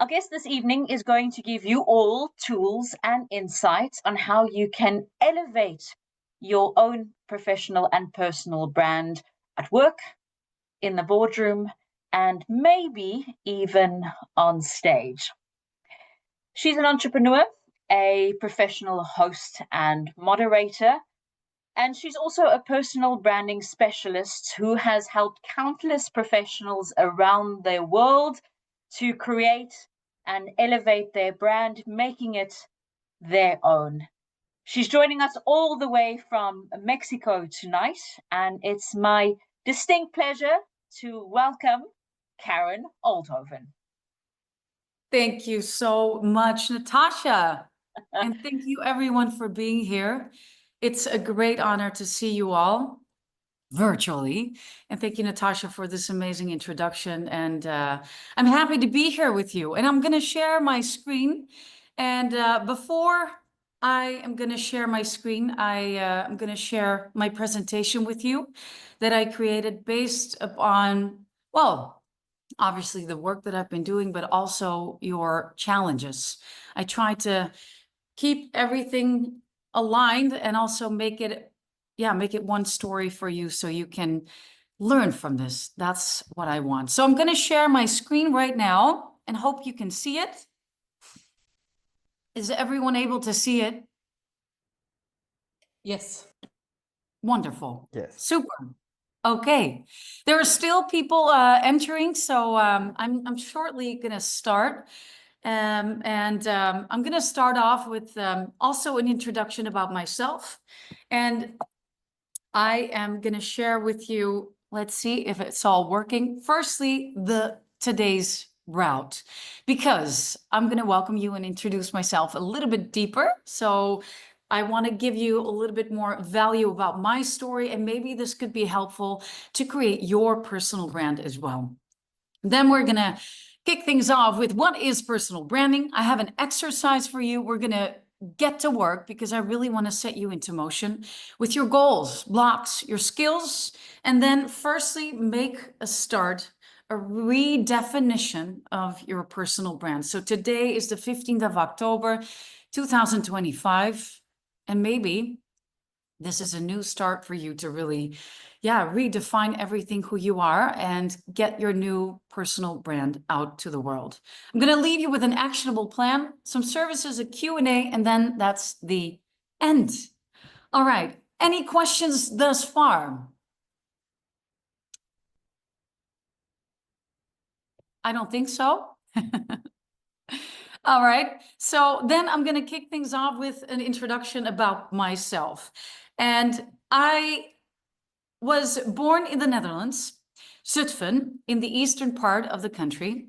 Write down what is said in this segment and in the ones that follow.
Our guest this evening is going to give you all tools and insights on how you can elevate your own professional and personal brand at work, in the boardroom, and maybe even on stage. She's an entrepreneur, a professional host and moderator, and she's also a personal branding specialist who has helped countless professionals around the world to create and elevate their brand, making it their own. She's joining us all the way from Mexico tonight, and it's my distinct pleasure to welcome Karen Oldhoven. Thank you so much, Natasha. And thank you everyone for being here. It's a great honor to see you all virtually. And thank you, Natasha, for this amazing introduction. And I'm happy to be here with you. And I'm going to share my screen. And before I am going to share my screen, I'm going to share my presentation with you that I created based upon, well, obviously the work that I've been doing, but also your challenges. I try to keep everything aligned and also make it one story for you so you can learn from this. That's what I want. So I'm going to share my screen right now and hope you can see it. Is everyone able to see it? Yes. Wonderful. Yes. Super. Okay. There are still people entering, so I'm shortly going to start. I'm going to start off with also an introduction about myself. And I am going to share with you, let's see if it's all working. Firstly, today's route, because I'm going to welcome you and introduce myself a little bit deeper. So I want to give you a little bit more value about my story, and maybe this could be helpful to create your personal brand as well. Then we're going to kick things off with what is personal branding. I have an exercise for you. We're going to get to work because I really want to set you into motion with your goals, blocks, your skills, and then firstly, make a start, a redefinition of your personal brand. So today is the 15th of October, 2025, and maybe this is a new start for you to really, redefine everything who you are and get your new personal brand out to the world. I'm going to leave you with an actionable plan, some services, a Q&A, and then that's the end. All right. Any questions thus far? I don't think so. All right. So then I'm going to kick things off with an introduction about myself. And I was born in the Netherlands, Zutphen, in the eastern part of the country.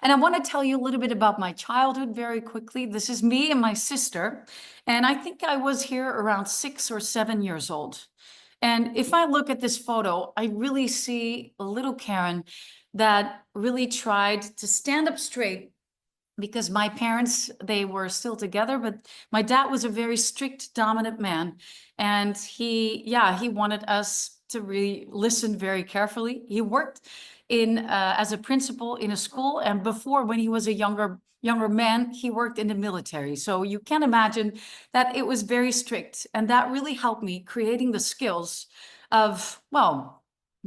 And I want to tell you a little bit about my childhood very quickly. This is me and my sister. And I think I was here around 6 or 7 years old. And if I look at this photo, I really see a little Karen that really tried to stand up straight, because my parents, they were still together, but my dad was a very strict, dominant man. And he wanted us to really listen very carefully. He worked as a principal in a school. And before, when he was a younger man, he worked in the military. So you can imagine that it was very strict. And that really helped me creating the skills of, well,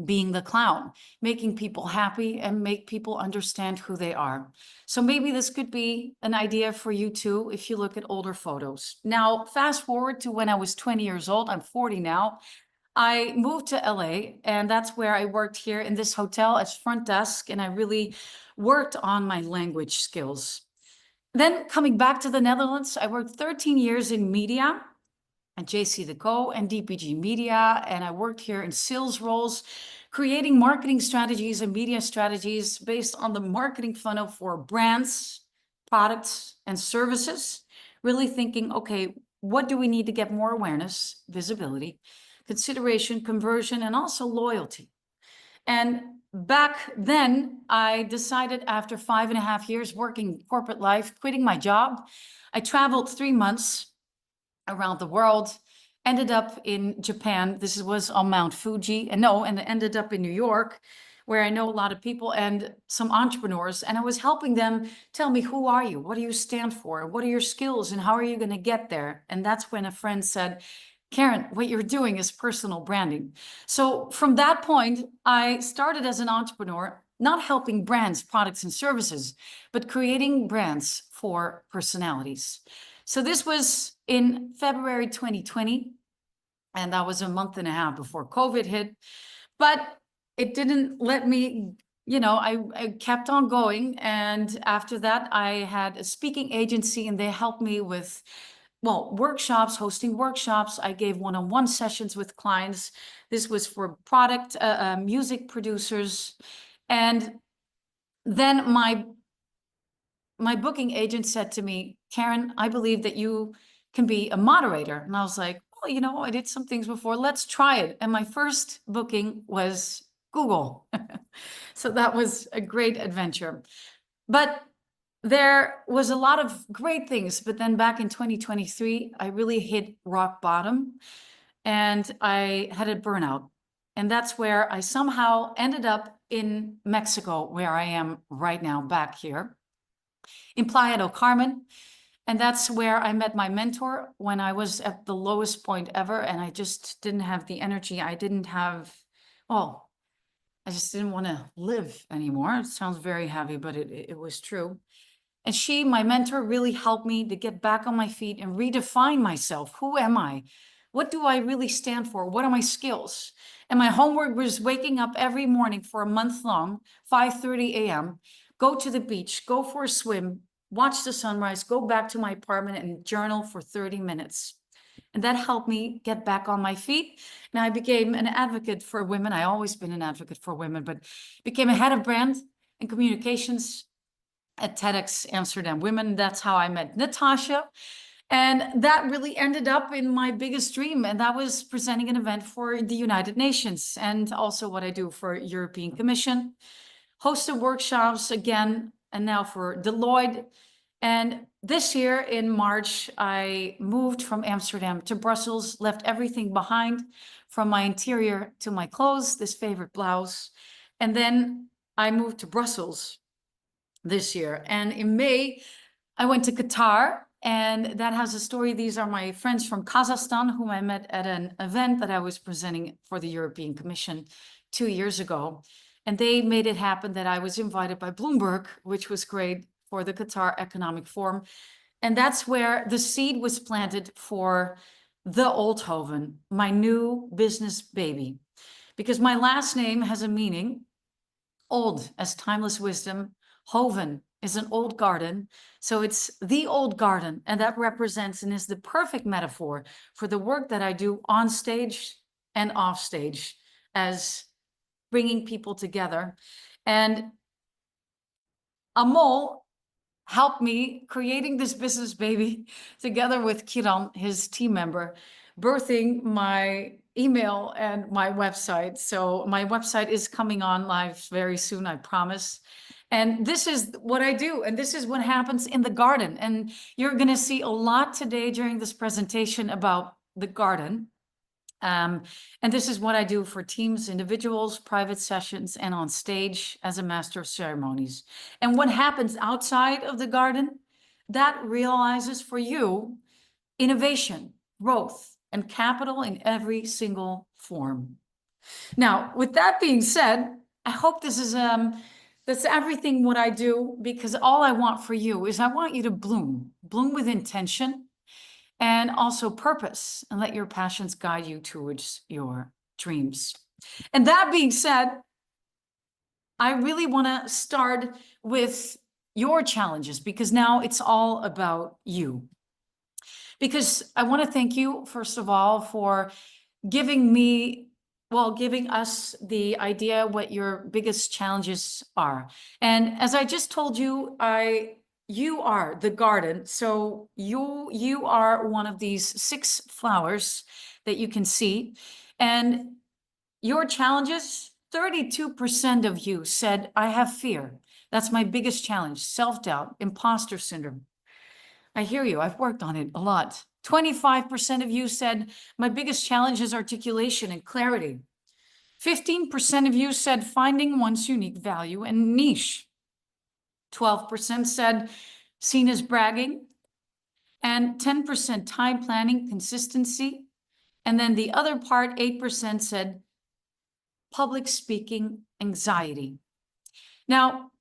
being the clown, making people happy and make people understand who they are. So maybe this could be an idea for you too, if you look at older photos. Now, fast forward to when I was 20 years old, I'm 40 now. I moved to LA, and that's where I worked here in this hotel as front desk, and I really worked on my language skills. Then coming back to the Netherlands, I worked 13 years in media at JCDecaux and DPG Media, and I worked here in sales roles, creating marketing strategies and media strategies based on the marketing funnel for brands, products, and services. Really thinking, okay, what do we need to get more awareness, visibility, consideration, conversion, and also loyalty? And back then, I decided after 5.5 years working corporate life, quitting my job, I traveled 3 months around the world, ended up in Japan. This was on Mount Fuji, and ended up in New York, where I know a lot of people and some entrepreneurs, and I was helping them tell me, who are you? What do you stand for? What are your skills and how are you going to get there? And that's when a friend said, Karen, what you're doing is personal branding. So from that point, I started as an entrepreneur, not helping brands, products, and services, but creating brands for personalities. So this was in February 2020, and that was a month and a half before COVID hit. But it didn't let me, I kept on going. And after that, I had a speaking agency and they helped me with, well, workshops, hosting workshops. I gave one-on-one sessions with clients. This was for product, music producers. And then my booking agent said to me, Karen, I believe that you can be a moderator. And I was like, well, I did some things before. Let's try it. And my first booking was Google. So that was a great adventure. But there was a lot of great things. But then back in 2023, I really hit rock bottom and I had a burnout. And that's where I somehow ended up in Mexico, where I am right now, back here in Playa del Carmen. And that's where I met my mentor when I was at the lowest point ever. And I just didn't have the energy. I just didn't want to live anymore. It sounds very heavy, but it was true. And she, my mentor, really helped me to get back on my feet and redefine myself. Who am I? What do I really stand for? What are my skills? And my homework was waking up every morning for a month long, 5:30 a.m., go to the beach, go for a swim, watch the sunrise, go back to my apartment and journal for 30 minutes. And that helped me get back on my feet. And I became an advocate for women. I always been an advocate for women, but became a head of brand and communications at TEDx Amsterdam Women. That's how I met Natasha. And that really ended up in my biggest dream. And that was presenting an event for the United Nations and also what I do for European Commission, hosted workshops again, and now for Deloitte. And this year in March, I moved from Amsterdam to Brussels, left everything behind, from my interior to my clothes, this favorite blouse. And then I moved to Brussels this year. And in May, I went to Qatar, and that has a story. These are my friends from Kazakhstan, whom I met at an event that I was presenting for the European Commission 2 years ago. And they made it happen that I was invited by Bloomberg, which was great, for the Qatar Economic Forum. And that's where the seed was planted for the Oldhoven, my new business baby. Because my last name has a meaning. Old as timeless wisdom, Hoven is an old garden. So it's the old garden, and that represents and is the perfect metaphor for the work that I do on stage and off stage as bringing people together. And Amol helped me creating this business baby together with Kiran, his team member, birthing my email and my website. So my website is coming on live very soon, I promise. And this is what I do. And this is what happens in the garden. And you're going to see a lot today during this presentation about the garden. And this is what I do for teams, individuals, private sessions, and on stage as a master of ceremonies. And what happens outside of the garden, that realizes for you innovation, growth, and capital in every single form. Now, with that being said, I hope this is that's everything what I do, because all I want for you is I want you to bloom with intention and also purpose, and let your passions guide you towards your dreams. And that being said, I really want to start with your challenges, because now it's all about you. Because I want to thank you, first of all, for giving us the idea what your biggest challenges are. And as I just told you, you are the garden. So you are one of these 6 flowers that you can see. And your challenges, 32% of you said, I have fear. That's my biggest challenge. Self-doubt, imposter syndrome. I hear you. I've worked on it a lot. 25% of you said, my biggest challenge is articulation and clarity. 15% of you said finding one's unique value and niche. 12% said seen as bragging. And 10% time planning, consistency. And then the other part, 8% said public speaking anxiety. Now,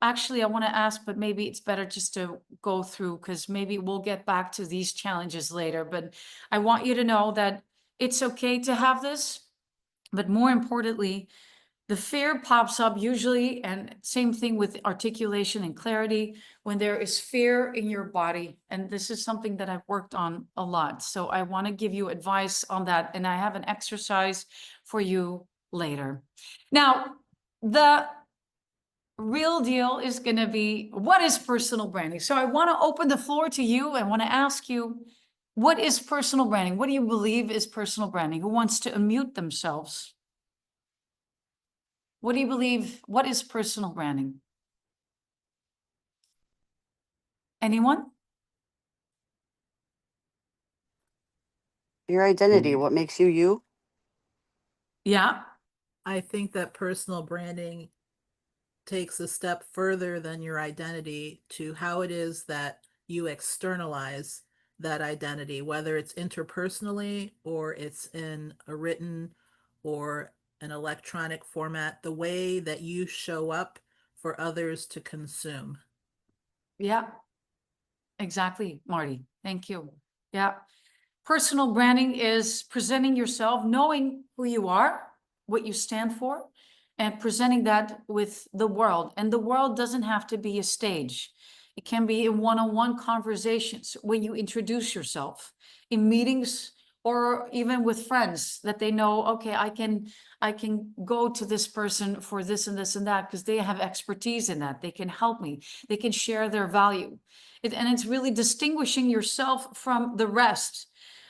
actually, I want to ask, but maybe it's better just to go through, because maybe we'll get back to these challenges later. But I want you to know that it's okay to have this, but more importantly, the fear pops up usually, and same thing with articulation and clarity, when there is fear in your body. And this is something that I've worked on a lot. So I want to give you advice on that. And I have an exercise for you later. Now, the real deal is going to be, what is personal branding? So I want to open the floor to you. I want to ask you, what is personal branding? What do you believe is personal branding? Who wants to unmute themselves? What do you believe? What is personal branding? Anyone? Your identity, what makes you you? Yeah. I think that personal branding takes a step further than your identity to how it is that you externalize that identity, whether it's interpersonally or it's in a written or an electronic format, the way that you show up for others to consume. Yeah. Exactly, Marty. Thank you. Yeah. Personal branding is presenting yourself, knowing who you are, what you stand for, and presenting that with the world. And the world doesn't have to be a stage. It can be in one-on-one conversations when you introduce yourself, in meetings, or even with friends that they know, okay, I can go to this person for this and this and that because they have expertise in that. They can help me. They can share their value. And it's really distinguishing yourself from the rest.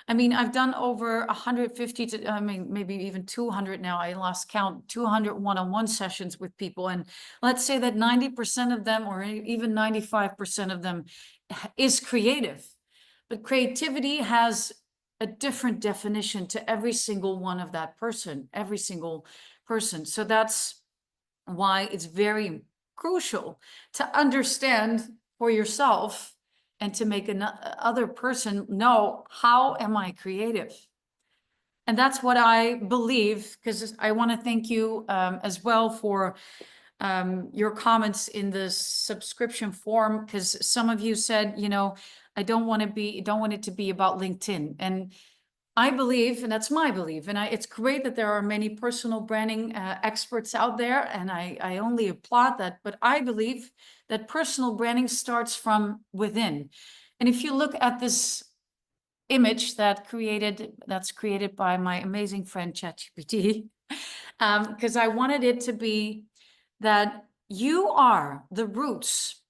I mean, I've done over 150 to, I mean, maybe even 200 now. I lost count, 200 one-on-one sessions with people. And let's say that 90% of them, or even 95% of them, is creative. But creativity has a different definition to every single one of that person, every single person. So that's why it's very crucial to understand for yourself and to make another person know, how am I creative? And that's what I believe, because I want to thank you as well for your comments in the subscription form, because some of you said, you know, I don't want it to be about LinkedIn. And I believe, and that's my belief, and it's great that there are many personal branding experts out there, and I only applaud that, but I believe that personal branding starts from within. And if you look at this image that's created by my amazing friend ChatGPT, because I wanted it to be that you are the roots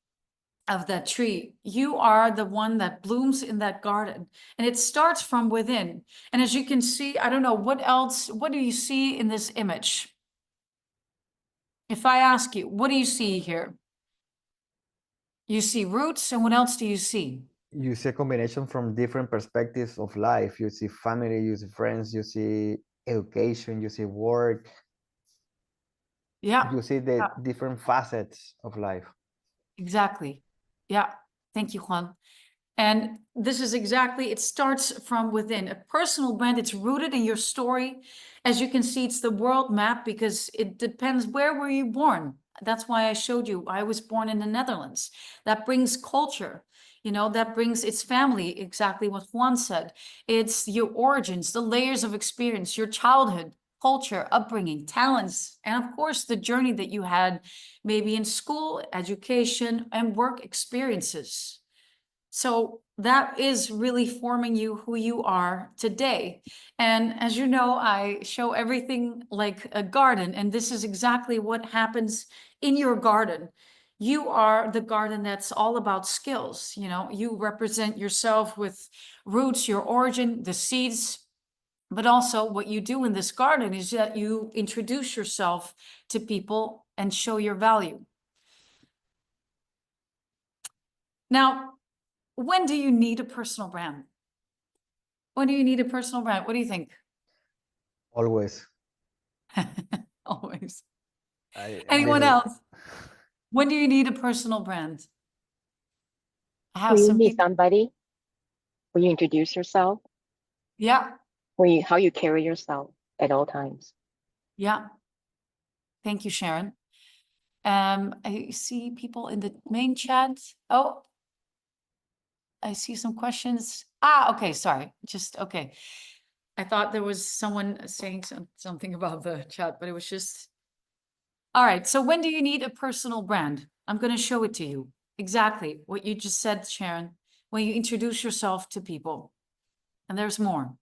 of that tree. You are the one that blooms in that garden, and it starts from within. And as you can see, I don't know what do you see in this image? If I ask you, what do you see here? You see roots, and what else do you see? You see a combination from different perspectives of life. You see family, you see friends, you see education, you see work. Yeah, You see the different facets of life. exactly. Yeah, thank you, Juan. And this is exactly, it starts from within. A personal brand, it's rooted in your story. As you can see, it's the world map, because it depends, where were you born? That's why I showed you, I was born in the Netherlands. That brings culture, you know, that brings its family, exactly what Juan said. It's your origins, the layers of experience, your childhood, culture, upbringing, talents, and of course, the journey that you had maybe in school, education, and work experiences. So that is really forming you who you are today. And as you know, I show everything like a garden, and this is exactly what happens in your garden. You are the garden that's all about skills. You know, you represent yourself with roots, your origin, the seeds, but also what you do in this garden is that you introduce yourself to people and show your value. Now, when do you need a personal brand? When do you need a personal brand? What do you think? Always. Always. I, Anyone this is- else? When do you need a personal brand? I have When you some meet people. somebody, when you introduce yourself, Yeah, how you carry yourself at all times. yeah. Thank you, Sharon. I see people in the main chat. Oh, I see some questions. Okay, sorry. Just okay. I thought there was someone saying something about the chat, but it was just. All right. So when do you need a personal brand? I'm going to show it to you. Exactly what you just said, Sharon. When you introduce yourself to people, and there's more.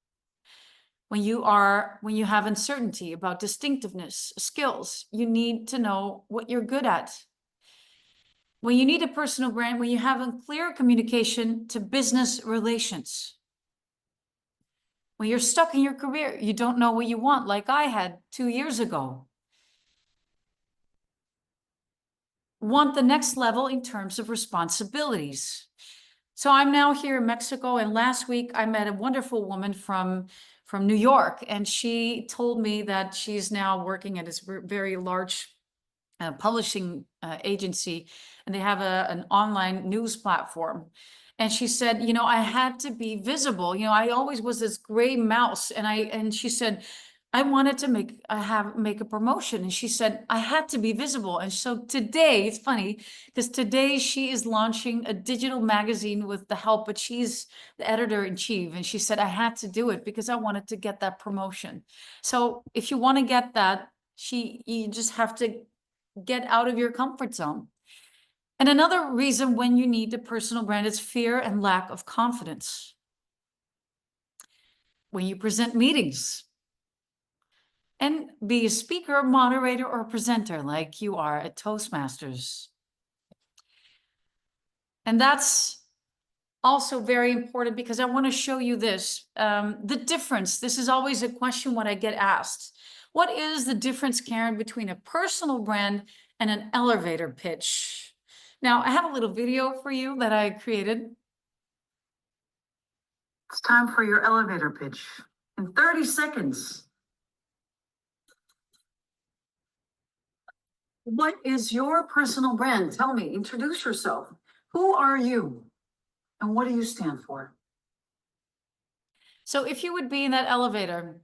When you have uncertainty about distinctiveness, skills, you need to know what you're good at. When you need a personal brand, when you have a clear communication to business relations. When you're stuck in your career, you don't know what you want, like I had 2 years ago. Want the next level in terms of responsibilities. So I'm now here in Mexico, and last week I met a wonderful woman from New York, and she told me that she's now working at this very large publishing agency, and they have an online news platform. And she said, you know, I had to be visible. You know, I always was this gray mouse, and she said, I wanted to make a promotion, and she said I had to be visible. And so today, it's funny because today she is launching a digital magazine with the help, but she's the editor-in-chief, and she said I had to do it because I wanted to get that promotion. So if you want to get that, you just have to get out of your comfort zone. And another reason when you need a personal brand is fear and lack of confidence. When you present meetings, and be a speaker, moderator, or presenter like you are at Toastmasters. And that's also very important because I want to show you this, the difference. This is always a question when I get asked. What is the difference, Karen, between a personal brand and an elevator pitch? Now, I have a little video for you that I created. It's time for your elevator pitch in 30 seconds. What is your personal brand? Tell me, introduce yourself. Who are you? And what do you stand for? So if you would be in that elevator,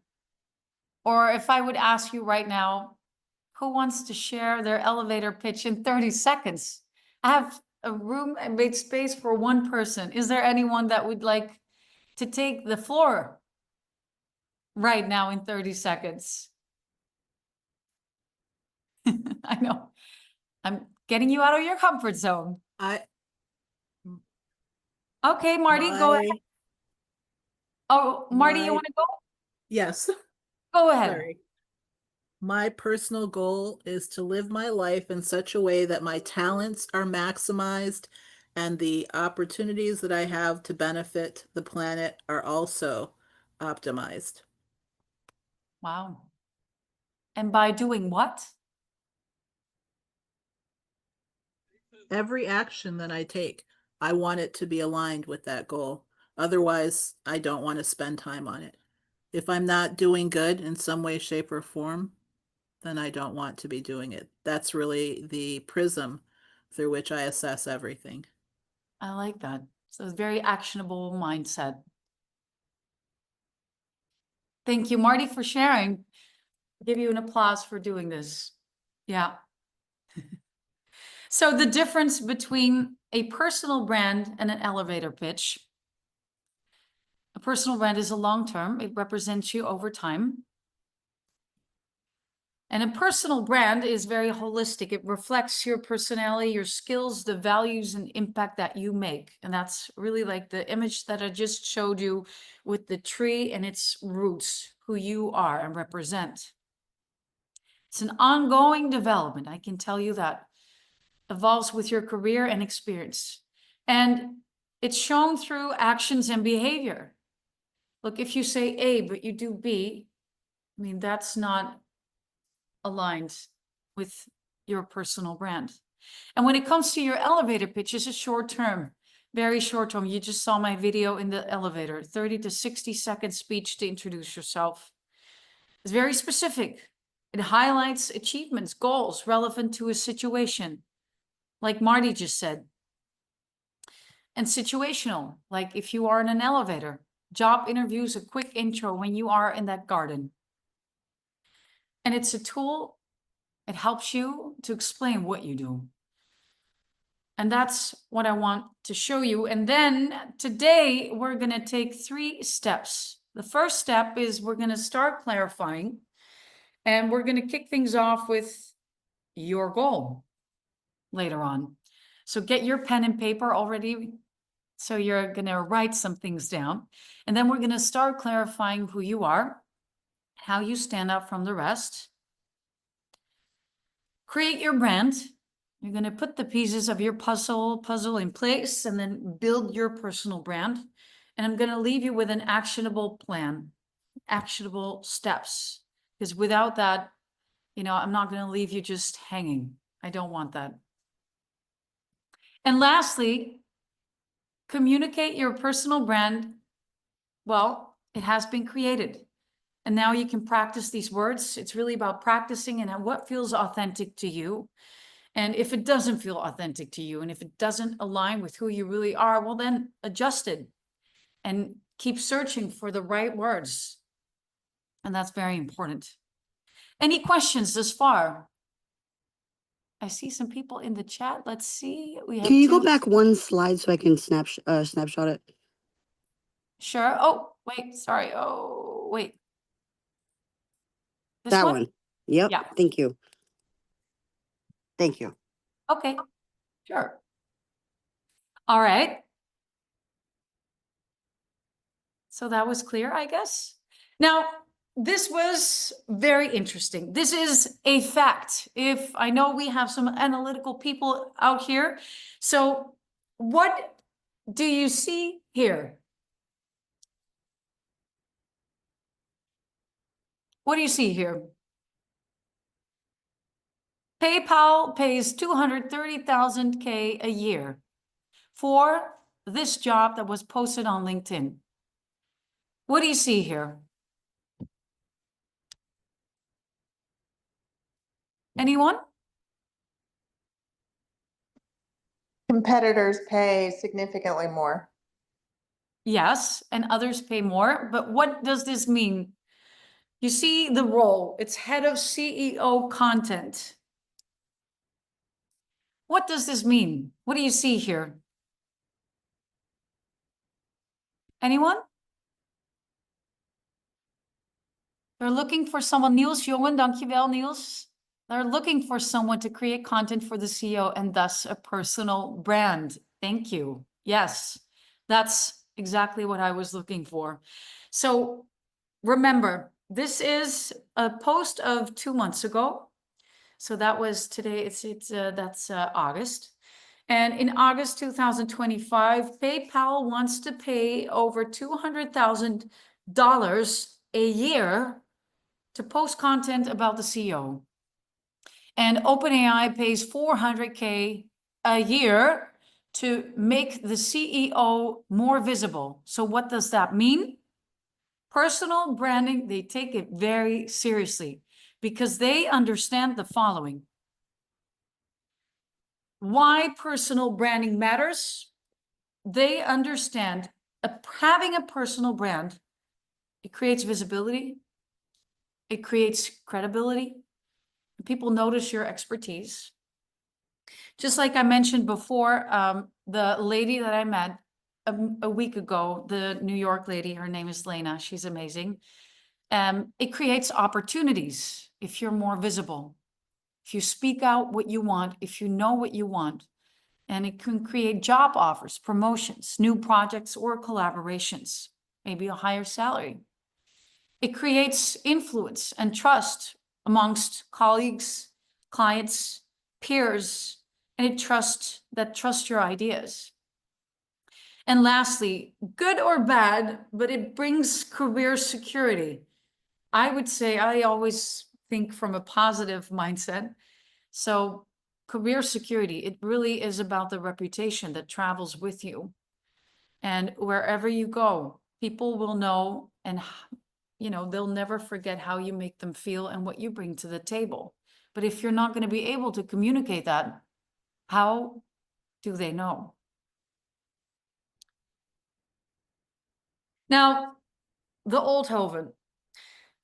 or if I would ask you right now, who wants to share their elevator pitch in 30 seconds? I have a room and made space for one person. Is there anyone that would like to take the floor right now in 30 seconds? I know. I'm getting you out of your comfort zone. Okay, Marty, go ahead. Oh, Marty, you want to go? Yes. Go ahead. Sorry. My personal goal is to live my life in such a way that my talents are maximized and the opportunities that I have to benefit the planet are also optimized. Wow. And by doing what? Every action that I take, I want it to be aligned with that goal. Otherwise, I don't want to spend time on it. If I'm not doing good in some way, shape, or form, then I don't want to be doing it. That's really the prism through which I assess everything. I like that. So it's very actionable mindset. Thank you, Marty, for sharing. I'll give you an applause for doing this. Yeah. So the difference between a personal brand and an elevator pitch. A personal brand is a long-term. It represents you over time. And a personal brand is very holistic. It reflects your personality, your skills, the values and impact that you make. And that's really like the image that I just showed you with the tree and its roots, who you are and represent. It's an ongoing development, I can tell you that. Evolves with your career and experience. And it's shown through actions and behavior. Look, if you say A, but you do B, I mean, that's not aligned with your personal brand. And when it comes to your elevator pitch, it's a short term, very short term. You just saw my video in the elevator, 30 to 60 second speech to introduce yourself. It's very specific. It highlights achievements, goals relevant to a situation, like Marty just said. And situational, like if you are in an elevator, job interviews, a quick intro when you are in that garden. And it's a tool, it helps you to explain what you do. And that's what I want to show you. And then today we're going to take 3 steps. The first step is we're going to start clarifying, and we're going to kick things off with your goal later on. So get your pen and paper already. So you're going to write some things down. And then we're going to start clarifying who you are, how you stand out from the rest. Create your brand. You're going to put the pieces of your puzzle in place and then build your personal brand. And I'm going to leave you with an actionable plan, actionable steps. Because without that, you know, I'm not going to leave you just hanging. I don't want that. And lastly, communicate your personal brand. Well, it has been created. And now you can practice these words. It's really about practicing and what feels authentic to you. And if it doesn't feel authentic to you, and if it doesn't align with who you really are, well, then adjust it and keep searching for the right words. And that's very important. Any questions thus far? I see some people in the chat. Let's see. We have Can you go 2. back one slide so I can snapshot it? Sure. Oh, wait, sorry. Oh, wait. This That one. Yep. Yeah. Thank you. Thank you. Okay, sure. All right. So that was clear, I guess. Now, this was very interesting. This is a fact. If I know we have some analytical people out here. So what do you see here? What do you see here? PayPal pays 230,000 a year for this job that was posted on LinkedIn. What do you see here? Anyone? Competitors pay significantly more. Yes, and others pay more. But what does this mean? You see the role, it's head of CEO content. What does this mean? What do you see here? Anyone? They're looking for someone. Niels Jongen, dankjewel Niels. They're looking for someone to create content for the CEO and thus a personal brand. Thank you. Yes, that's exactly what I was looking for. So remember, this is a post of 2 months ago. So that was today, that's August. And in August 2025, PayPal wants to pay over $200,000 a year to post content about the CEO. And OpenAI pays $400K a year to make the CEO more visible. So what does that mean? Personal branding, they take it very seriously because they understand the following. Why personal branding matters? They understand having a personal brand, it creates visibility, it creates credibility. People notice your expertise. Just like I mentioned before, the lady that I met a week ago, the New York lady, her name is Lena, she's amazing. It creates opportunities if you're more visible, if you speak out what you want, if you know what you want, and it can create job offers, promotions, new projects or collaborations, maybe a higher salary. It creates influence and trust amongst colleagues, clients, peers, and it trust your ideas. And lastly, good or bad, but it brings career security. I would say I always think from a positive mindset. So career security, it really is about the reputation that travels with you. And wherever you go, people will know and you know, they'll never forget how you make them feel and what you bring to the table. But if you're not going to be able to communicate that, how do they know? Now, the Oldhoven.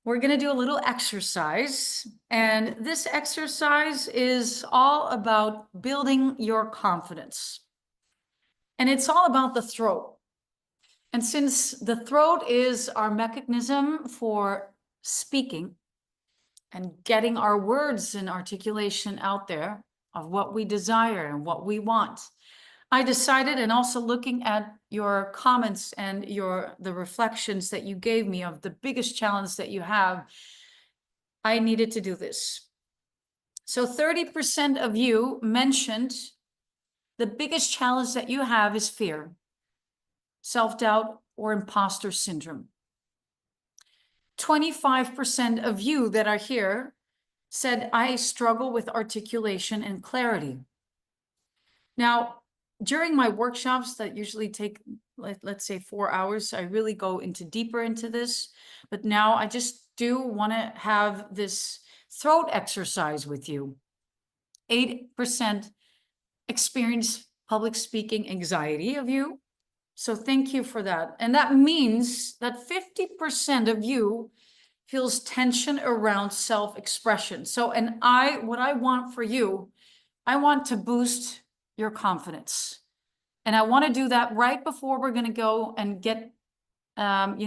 We're going to do a little exercise, and this exercise is all about building your confidence. And it's all about the throat. And since the throat is our mechanism for speaking and getting our words and articulation out there of what we desire and what we want, I decided, and also looking at your comments and the reflections that you gave me of the biggest challenge that you have, I needed to do this. So 30% of you mentioned the biggest challenge that you have is fear, self-doubt, or imposter syndrome. 25% of you that are here said, I struggle with articulation and clarity. Now, during my workshops that usually take, let's say 4 hours, I really go deeper into this. But now I just do want to have this throat exercise with you. 8% experience public speaking anxiety of you. So thank you for that. And that means that 50% of you feels tension around self-expression. So, what I want for you, I want to boost your confidence. And I want to do that right before we're going to go and get, start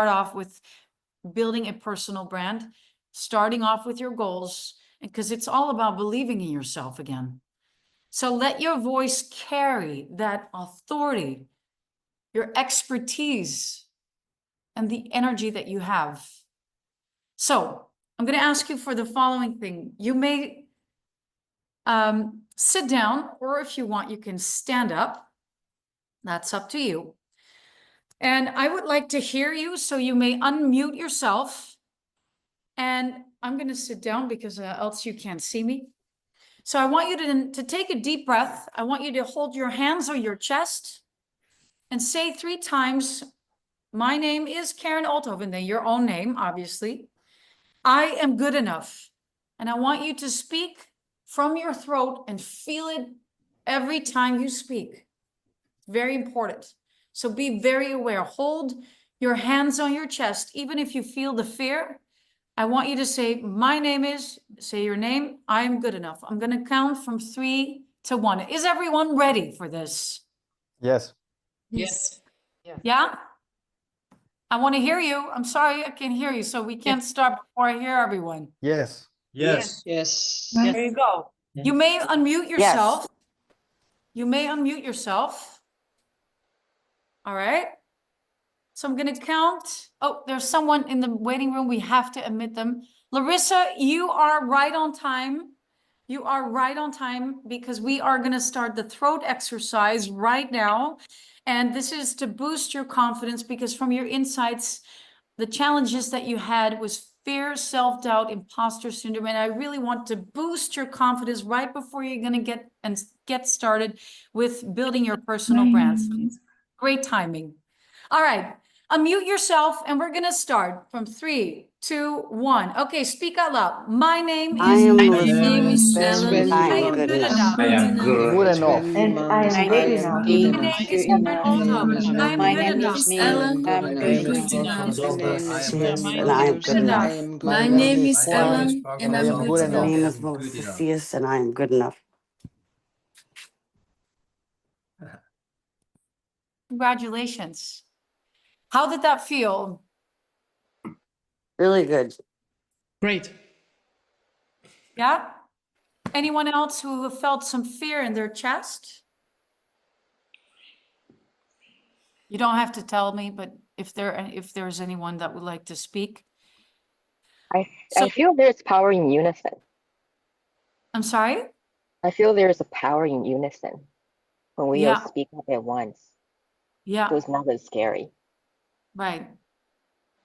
off with building a personal brand, starting off with your goals, because it's all about believing in yourself again. So let your voice carry that authority, your expertise, and the energy that you have. So I'm going to ask you for the following thing. You may sit down, or if you want, you can stand up. That's up to you. And I would like to hear you, so you may unmute yourself. And I'm going to sit down because else you can't see me. So I want you to take a deep breath. I want you to hold your hands on your chest and say 3 times, my name is Karen Oldhoven, then your own name, obviously. I am good enough. And I want you to speak from your throat and feel it every time you speak. Very important. So be very aware. Hold your hands on your chest, even if you feel the fear. I want you to say, my name is, say your name, I am good enough. I'm going to count from 3 to 1. Is everyone ready for this? Yes. Yes. Yeah? I want to hear you. I'm sorry, I can't hear you. So we can't start before I hear everyone. Yes. Yes. There you go. You may unmute yourself. You may unmute yourself. All right. So I'm going to count. Oh, there's someone in the waiting room. We have to admit them. Larissa, you are right on time. You are right on time because we are going to start the throat exercise right now. And this is to boost your confidence, because from your insights, the challenges that you had was fear, self-doubt, imposter syndrome. And I really want to boost your confidence right before you're going to get started with building your personal brand. Great timing. All right. Unmute yourself, and we're going to start from 3, 2, 1. Okay, speak out loud. My name I is am Ellen. I am good enough. I am Good enough. And I am good enough. My name is Karen Oldhoven. I am good enough. Ellen. I'm good enough. And I am good enough. My name is Ellen, and I'm good good My enough. name is Melissa, and I am good enough. Congratulations. How did that feel? Really good. Great. Yeah? Anyone else who felt some fear in their chest? You don't have to tell me, but if there's anyone that would like to speak. I So- feel there's power in unison. I'm sorry? I feel there's a power in unison when we all Yeah. speak up at once. Yeah, So it's not as scary. right.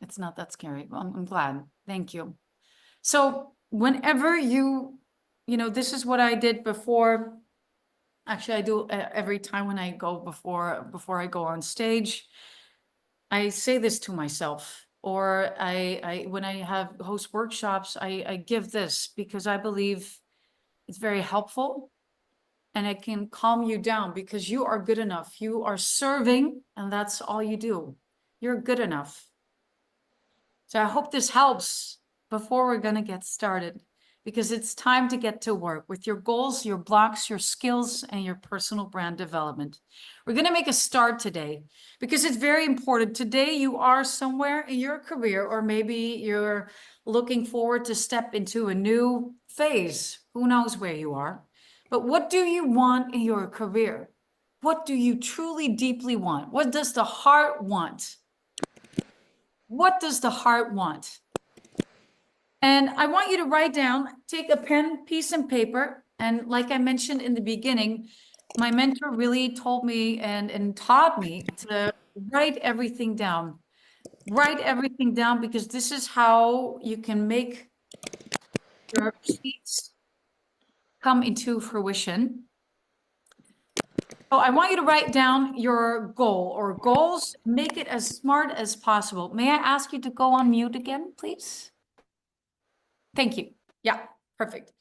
It's not that scary. Well, I'm glad. Thank you. So whenever this is what I did before. Actually, I do every time when I go before I go on stage. I say this to myself, or I when I have host workshops, I give this because I believe it's very helpful and it can calm you down because you are good enough. You are serving and that's all you do. You're good enough. So I hope this helps before we're going to get started, because it's time to get to work with your goals, your blocks, your skills, and your personal brand development. We're going to make a start today because it's very important. Today you are somewhere in your career, or maybe you're looking forward to step into a new phase. Who knows where you are? But what do you want in your career? What do you truly, deeply want? What does the heart want? What does the heart want? And I want you to write down, take a pen, piece, and paper. And like I mentioned in the beginning, my mentor really told me and taught me to write everything down. Write everything down, because this is how you can make your sheets come into fruition. So I want you to write down your goal or goals, make it as smart as possible. May I ask you to go on mute again, please? Thank you. Yeah, perfect.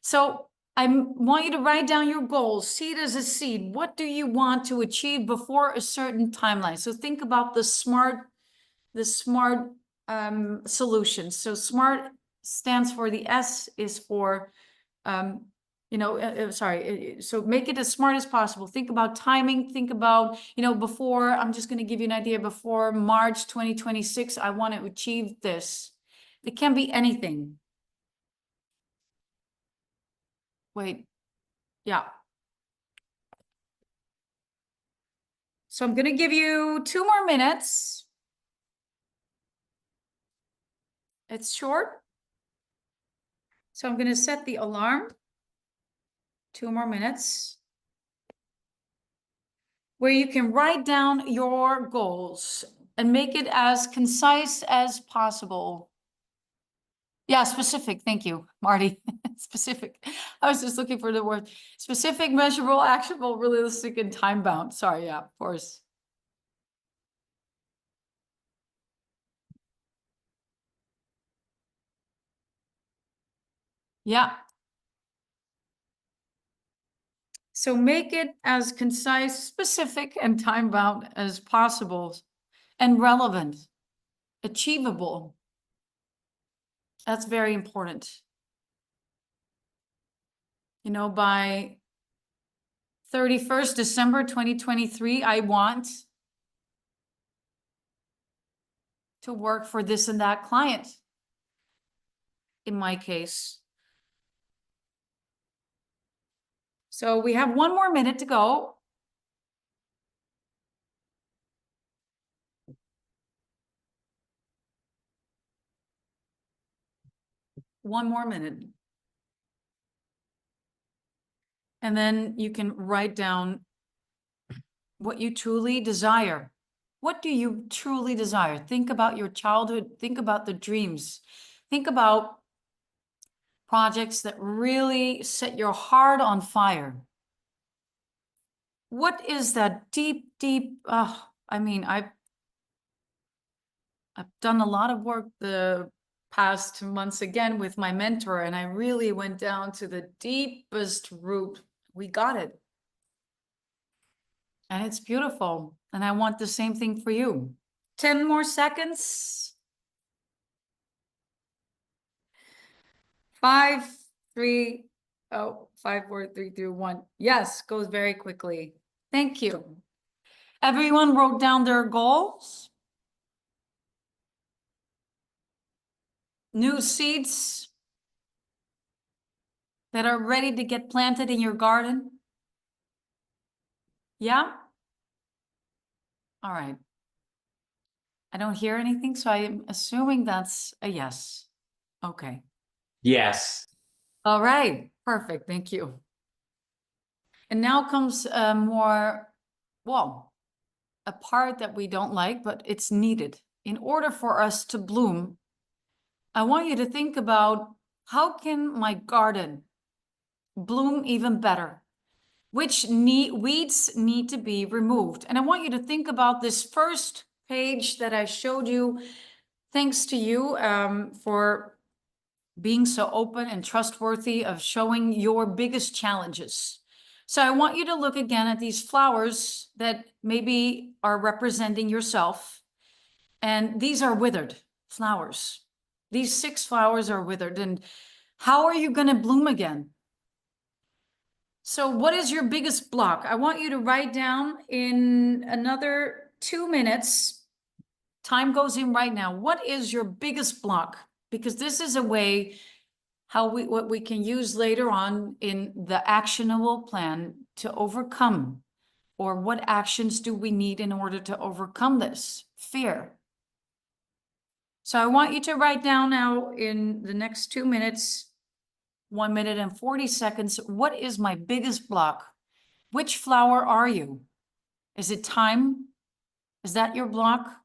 So I want you to write down your goals, see it as a seed. What do you want to achieve before a certain timeline? So think about the smart solution. So SMART stands for, the S is for, so make it as smart as possible. Think about timing, think about, before, I'm just going to give you an idea, before March 2026, I want to achieve this. It can be anything. Wait, yeah. So I'm going to give you 2 more minutes. It's short. So I'm going to set the alarm. 2 more minutes. Where you can write down your goals and make it as concise as possible. Yeah, specific. Thank you, Marty. Specific. I was just looking for the word. Specific, measurable, actionable, realistic, and time-bound. Sorry, yeah, of course. Yeah. So make it as concise, specific, and time-bound as possible, and relevant, achievable. That's very important. By 31st December 2023, I want to work for this and that client, in my case. So we have 1 more minute to go. One more minute. And then you can write down what you truly desire. What do you truly desire? Think about your childhood. Think about the dreams. Think about projects that really set your heart on fire. What is that deep, I've done a lot of work the past months again with my mentor, and I really went down to the deepest root. We got it. And it's beautiful. And I want the same thing for you. 10 more seconds. 5, 3, 5, 4, 3, 2, 1. Yes, goes very quickly. Thank you. Everyone wrote down their goals. New seeds that are ready to get planted in your garden. Yeah? All right. I don't hear anything, so I'm assuming that's a yes. Okay. Yes. All right. Perfect. Thank you. And now comes a part that we don't like, but it's needed. In order for us to bloom, I want you to think about, how can my garden bloom even better? Which weeds need to be removed? And I want you to think about this first page that I showed you. Thanks to you for being so open and trustworthy of showing your biggest challenges. So I want you to look again at these flowers that maybe are representing yourself. And these are withered flowers. These 6 flowers are withered. And how are you going to bloom again? So what is your biggest block? I want you to write down in another 2 minutes. Time goes in right now. What is your biggest block? Because this is a way what we can use later on in the actionable plan to overcome, or what actions do we need in order to overcome this fear? So I want you to write down now in the next 2 minutes, 1 minute and 40 seconds, what is my biggest block? Which flower are you? Is it time? Is that your block?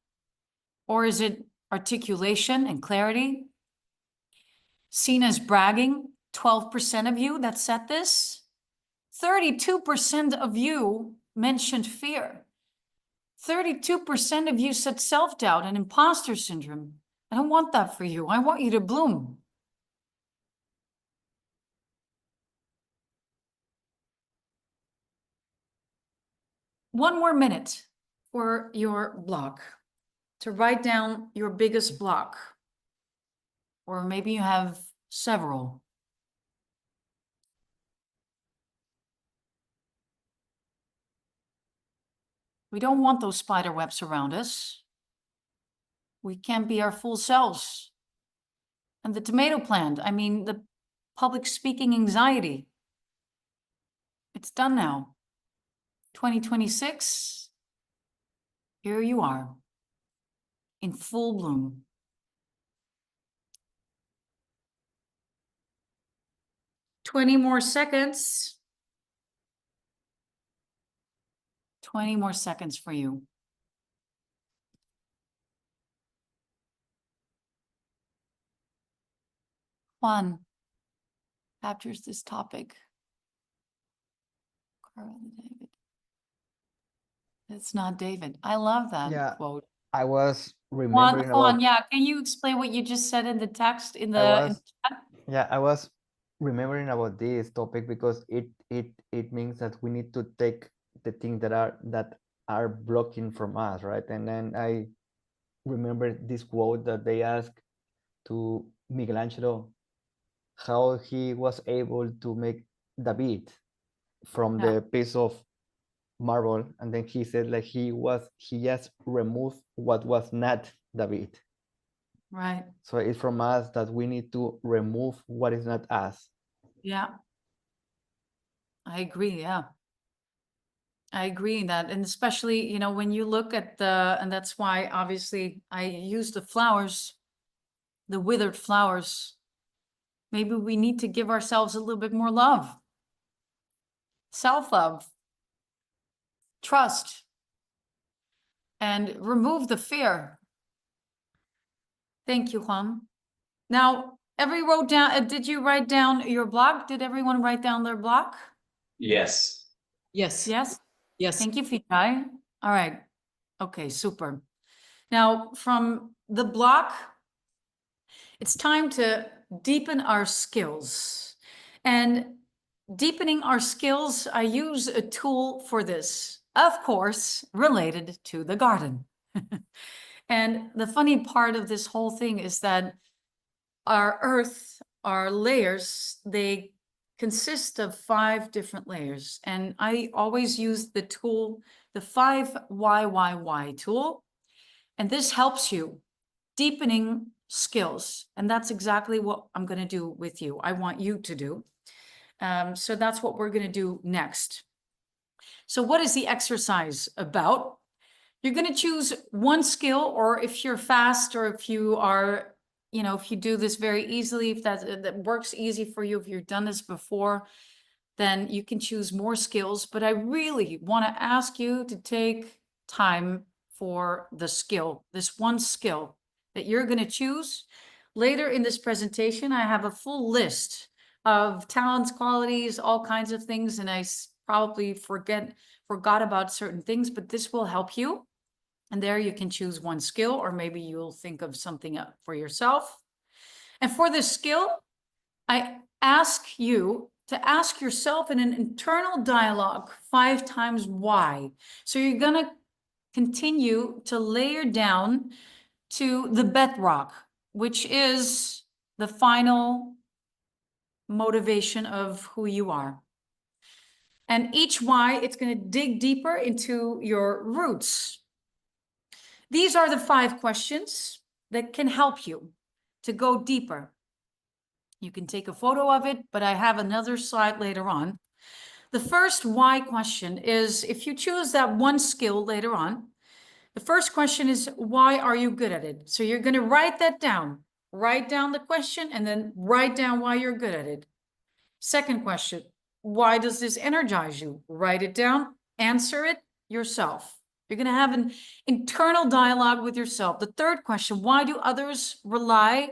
Or is it articulation and clarity? Seen as bragging, 12% of you that said this. 32% of you mentioned fear. 32% of you said self-doubt and imposter syndrome. I don't want that for you. I want you to bloom. One more minute for your block, to write down your biggest block. Or maybe you have several. We don't want those spider webs around us. We can't be our full selves. And the tomato plant, I mean, the public speaking anxiety. It's done now. 2026, here you are, in full bloom. Twenty more seconds. 20 more seconds for you. Juan captures this topic. Carl David. It's not David. I love that quote. I was remembering Juan, about. yeah. Can you explain what you just said in the text in the? I was remembering about this topic because it means that we need to take the things that are blocking from us, right? And then I remember this quote that they asked to Michelangelo how he was able to make David from the piece of marble, and then he said like he just removed what was not David. Right. So it's from us that we need to remove what is not us. Yeah. I agree. Yeah. I agree in that. And especially, you know, when you look at and that's why obviously I use the flowers, the withered flowers. Maybe we need to give ourselves a little bit more love, self-love, trust, and remove the fear. Thank you, Juan. Now, did you write down your block? Did everyone write down their block? Yes. Yes. Yes. Yes. Thank you, Vijay. All right. Okay, super. Now, from the block, it's time to deepen our skills. And deepening our skills, I use a tool for this, of course, related to the garden. And the funny part of this whole thing is that our earth, our layers, they consist of 5 different layers. And I always use the tool, the 5YYY tool. And this helps you deepening skills. And that's exactly what I'm going to do with you. I want you to do. So that's what we're going to do next. So what is the exercise about? You're going to choose one skill, or if you're fast, or if you are, you know, if you do this very easily, if that works easy for you, if you've done this before, then you can choose more skills. But I really want to ask you to take time for the skill, this one skill that you're going to choose. Later in this presentation, I have a full list of talents, qualities, all kinds of things, and I probably forgot about certain things, but this will help you. And there you can choose one skill, or maybe you'll think of something up for yourself. And for this skill, I ask you to ask yourself in an internal dialogue 5 times why. So you're going to continue to layer down to the bedrock, which is the final motivation of who you are. And each why, it's going to dig deeper into your roots. These are the 5 questions that can help you to go deeper. You can take a photo of it, but I have another slide later on. The first why question is, if you choose that one skill later on, the first question is, why are you good at it? So you're going to write that down. Write down the question and then write down why you're good at it. Second question, why does this energize you? Write it down, answer it yourself. You're going to have an internal dialogue with yourself. The third question, why do others rely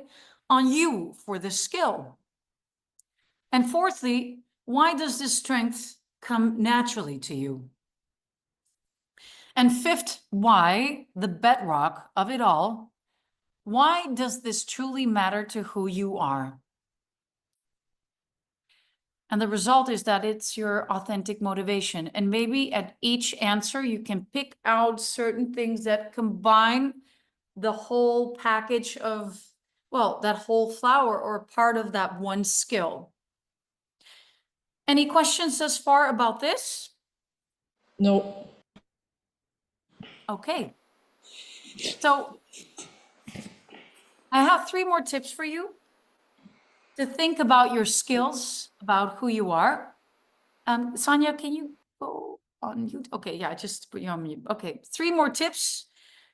on you for this skill? And fourthly, why does this strength come naturally to you? And fifth, why, the bedrock of it all, why does this truly matter to who you are? And the result is that it's your authentic motivation. And maybe at each answer, you can pick out certain things that combine the whole package of, well, that whole flower or part of that one skill. Any questions thus far about this? No. Okay. So I have 3 more tips for you to think about your skills, about who you are. Sonia, can you go on mute? Okay, yeah, just put you on mute. Okay, 3 more tips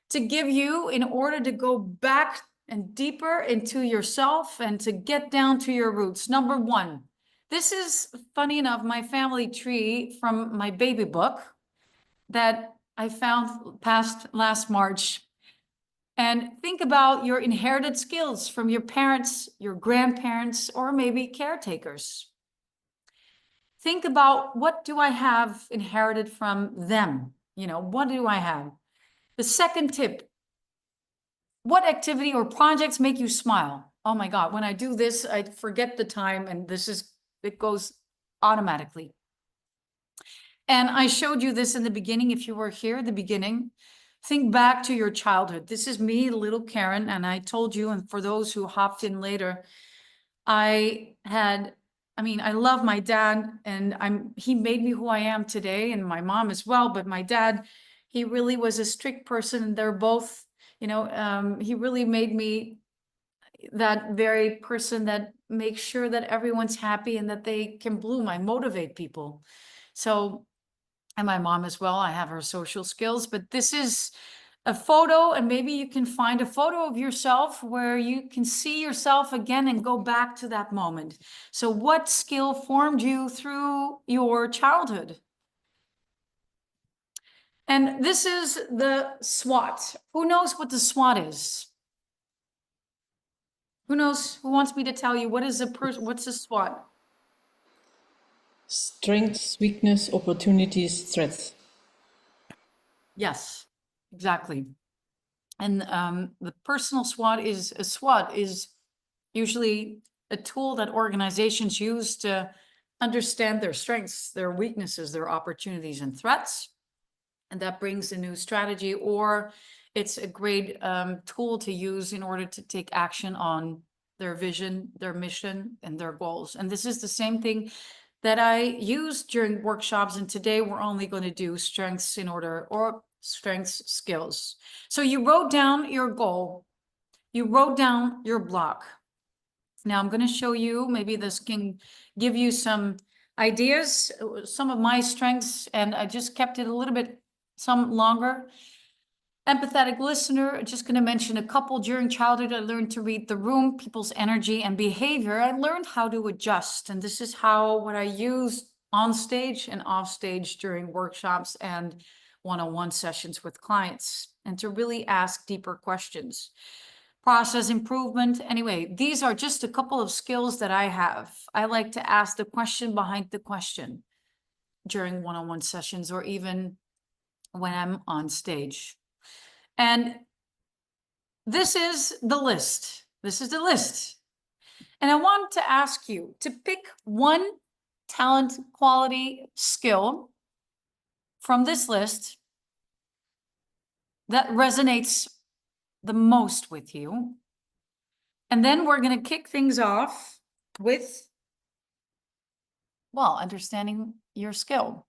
to give you in order to go back and deeper into yourself and to get down to your roots. Number 1, this is, funny enough, my family tree from my baby book that I found last March. And think about your inherited skills from your parents, your grandparents, or maybe caretakers. Think about, what do I have inherited from them? You know, what do I have? The second tip, what activity or projects make you smile? Oh my God, when I do this, I forget the time, and it goes automatically. And I showed you this in the beginning. If you were here at the beginning, think back to your childhood. This is me, little Karen, and I told you, and for those who hopped in later, I love my dad, and he made me who I am today, and my mom as well. But my dad, he really was a strict person, and they're both, he really made me that very person that makes sure that everyone's happy and that they can bloom. I motivate people. So, and my mom as well, I have her social skills, but this is a photo, and maybe you can find a photo of yourself where you can see yourself again and go back to that moment. So what skill formed you through your childhood? And this is the SWOT. Who knows what the SWOT is? Who knows? Who wants me to tell you what's a SWOT? Strengths, weakness, opportunities, threats. Yes, exactly. And the personal SWOT is usually a tool that organizations use to understand their strengths, their weaknesses, their opportunities and threats. And that brings a new strategy, or it's a great tool to use in order to take action on their vision, their mission, and their goals. And this is the same thing that I use during workshops. And today we're only going to do strengths skills. So you wrote down your goal, you wrote down your block. Now I'm going to show you, maybe this can give you some ideas, some of my strengths, and I just kept it a little bit some longer. Empathetic listener, just going to mention a couple. During childhood, I learned to read the room, people's energy and behavior. I learned how to adjust, and this is what I use on stage and off stage during workshops and one-on-one sessions with clients, and to really ask deeper questions. Process improvement. Anyway, these are just a couple of skills that I have. I like to ask the question behind the question during one-on-one sessions, or even when I'm on stage. And this is the list. This is the list. And I want to ask you to pick one talent, quality, skill from this list that resonates the most with you. And then we're going to kick things off with, well, understanding your skill.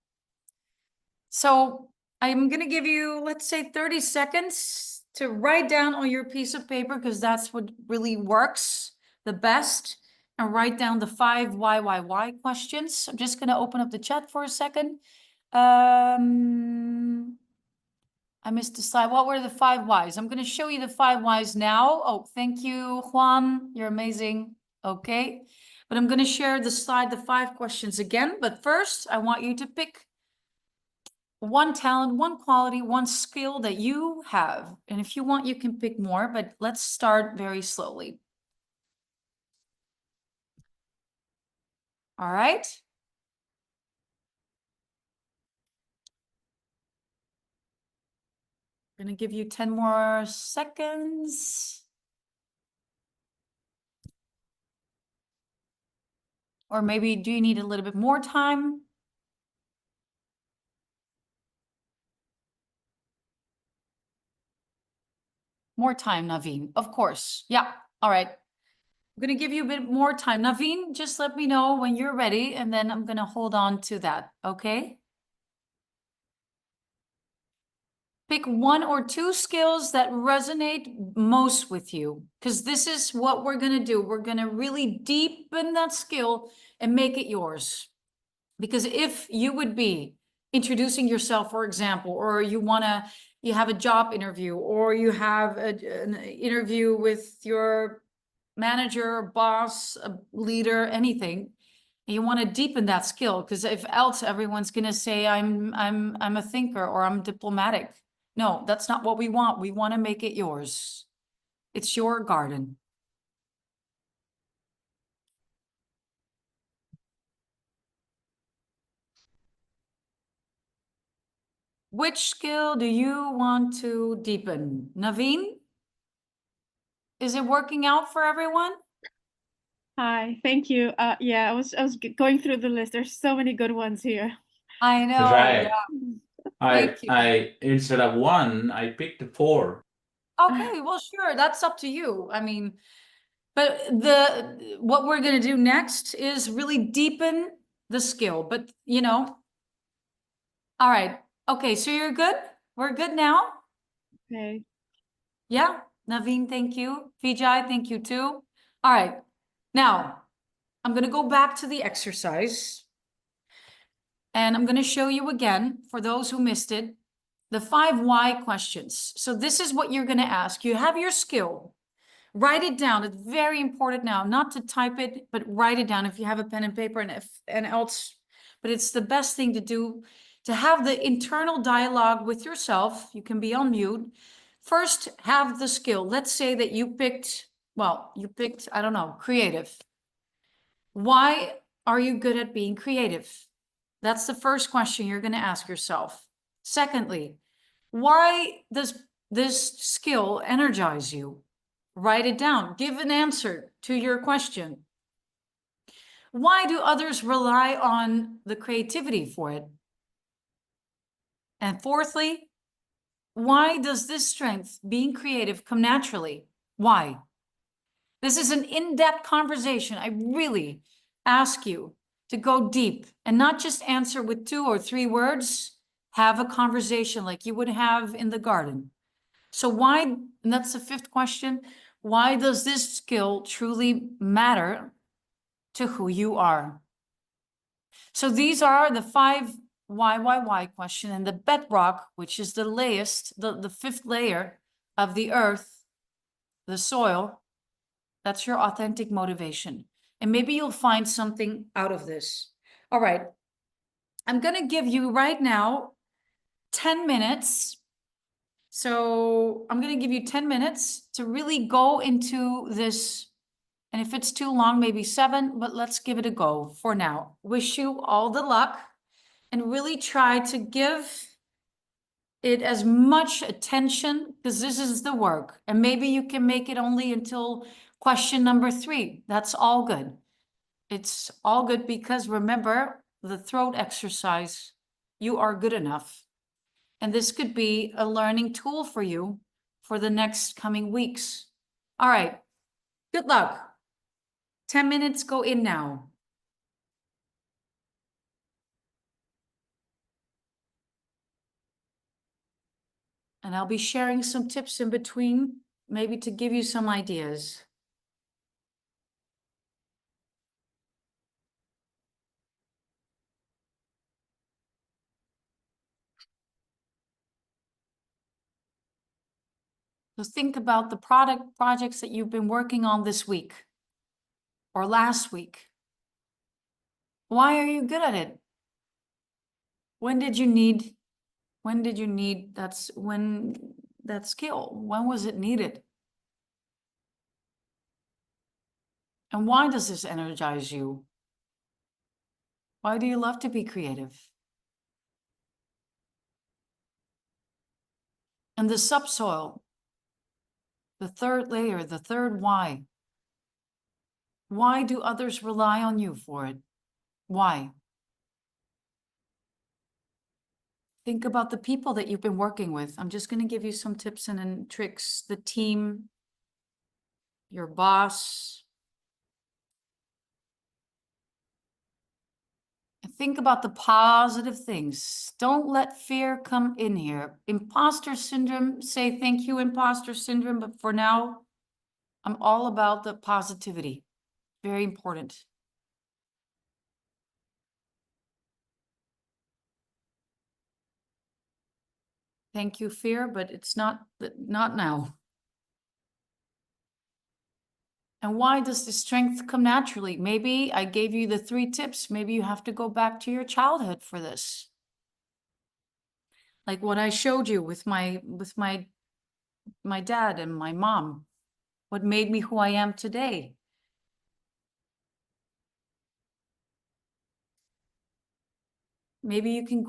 So I'm going to give you, let's say, 30 seconds to write down on your piece of paper, because that's what really works the best, and write down the 5 why questions. I'm just going to open up the chat for a second. I missed the slide. What were the 5 whys? I'm going to show you the 5 whys now. Oh, thank you, Juan. You're amazing. Okay. But I'm going to share the slide, the 5 questions again. But first, I want you to pick one talent, one quality, one skill that you have. And if you want, you can pick more, but let's start very slowly. All right. I'm going to give you 10 more seconds. Or maybe do you need a little bit more time? More time, Naveen, of course. Yeah, all right. I'm going to give you a bit more time. Naveen, just let me know when you're ready, and then I'm going to hold on to that, okay? Pick 1 or 2 skills that resonate most with you, because this is what we're going to do. We're going to really deepen that skill and make it yours. Because if you would be introducing yourself, for example, or you have a job interview, or you have an interview with your manager, boss, a leader, anything, and you want to deepen that skill, because if else everyone's going to say I'm a thinker or I'm diplomatic. No, that's not what we want. We want to make it yours. It's your garden. Which skill do you want to deepen? Naveen? Is it working out for everyone? Hi, thank you. Yeah, I was going through the list. There's so many good ones here. I know. Right. Yeah. I Thank you. instead of 1, I picked 4. Okay, well, sure. That's up to you. I mean, but what we're going to do next is really deepen the skill. But, all right. Okay, so you're good? We're good now? Okay. Yeah. Naveen, thank you. Vijay, thank you too. All right. Now, I'm going to go back to the exercise. And I'm going to show you again, for those who missed it, the 5 why questions. So this is what you're going to ask. You have your skill. Write it down. It's very important now, not to type it, but write it down if you have a pen and paper and else. But it's the best thing to do, to have the internal dialogue with yourself. You can be on mute. First, have the skill. Let's say that you picked, I don't know, creative. Why are you good at being creative? That's the first question you're going to ask yourself. Secondly, why does this skill energize you? Write it down. Give an answer to your question. Why do others rely on the creativity for it? And fourthly, why does this strength, being creative, come naturally? Why? This is an in-depth conversation. I really ask you to go deep and not just answer with 2 or 3 words. Have a conversation like you would have in the garden. So why, and that's the 5th question, why does this skill truly matter to who you are? So these are the 5 why question, and the bedrock, which is the layest, the 5th layer of the earth, the soil, that's your authentic motivation. And maybe you'll find something out of this. All right. I'm going to give you right now 10 minutes. So I'm going to give you 10 minutes to really go into this. And if it's too long, maybe 7, but let's give it a go for now. Wish you all the luck and really try to give it as much attention, because this is the work. And maybe you can make it only until question number 3. That's all good. It's all good because remember the throat exercise, you are good enough. And this could be a learning tool for you for the next coming weeks. All right, good luck. 10 minutes go in now. And I'll be sharing some tips in between, maybe to give you some ideas. So think about the projects that you've been working on this week or last week. Why are you good at it? When did you need that skill? When was it needed? And why does this energize you? Why do you love to be creative? And the subsoil, the third layer, the third why. Why do others rely on you for it? Why? Think about the people that you've been working with. I'm just going to give you some tips and tricks. The team, your boss. Think about the positive things. Don't let fear come in here. Imposter syndrome, say thank you, imposter syndrome. But for now, I'm all about the positivity. Very important. Thank you, fear, but it's not now. And why does the strength come naturally? Maybe I gave you the 3 tips. Maybe you have to go back to your childhood for this. Like what I showed you with my dad and my mom. What made me who I am today. Maybe you can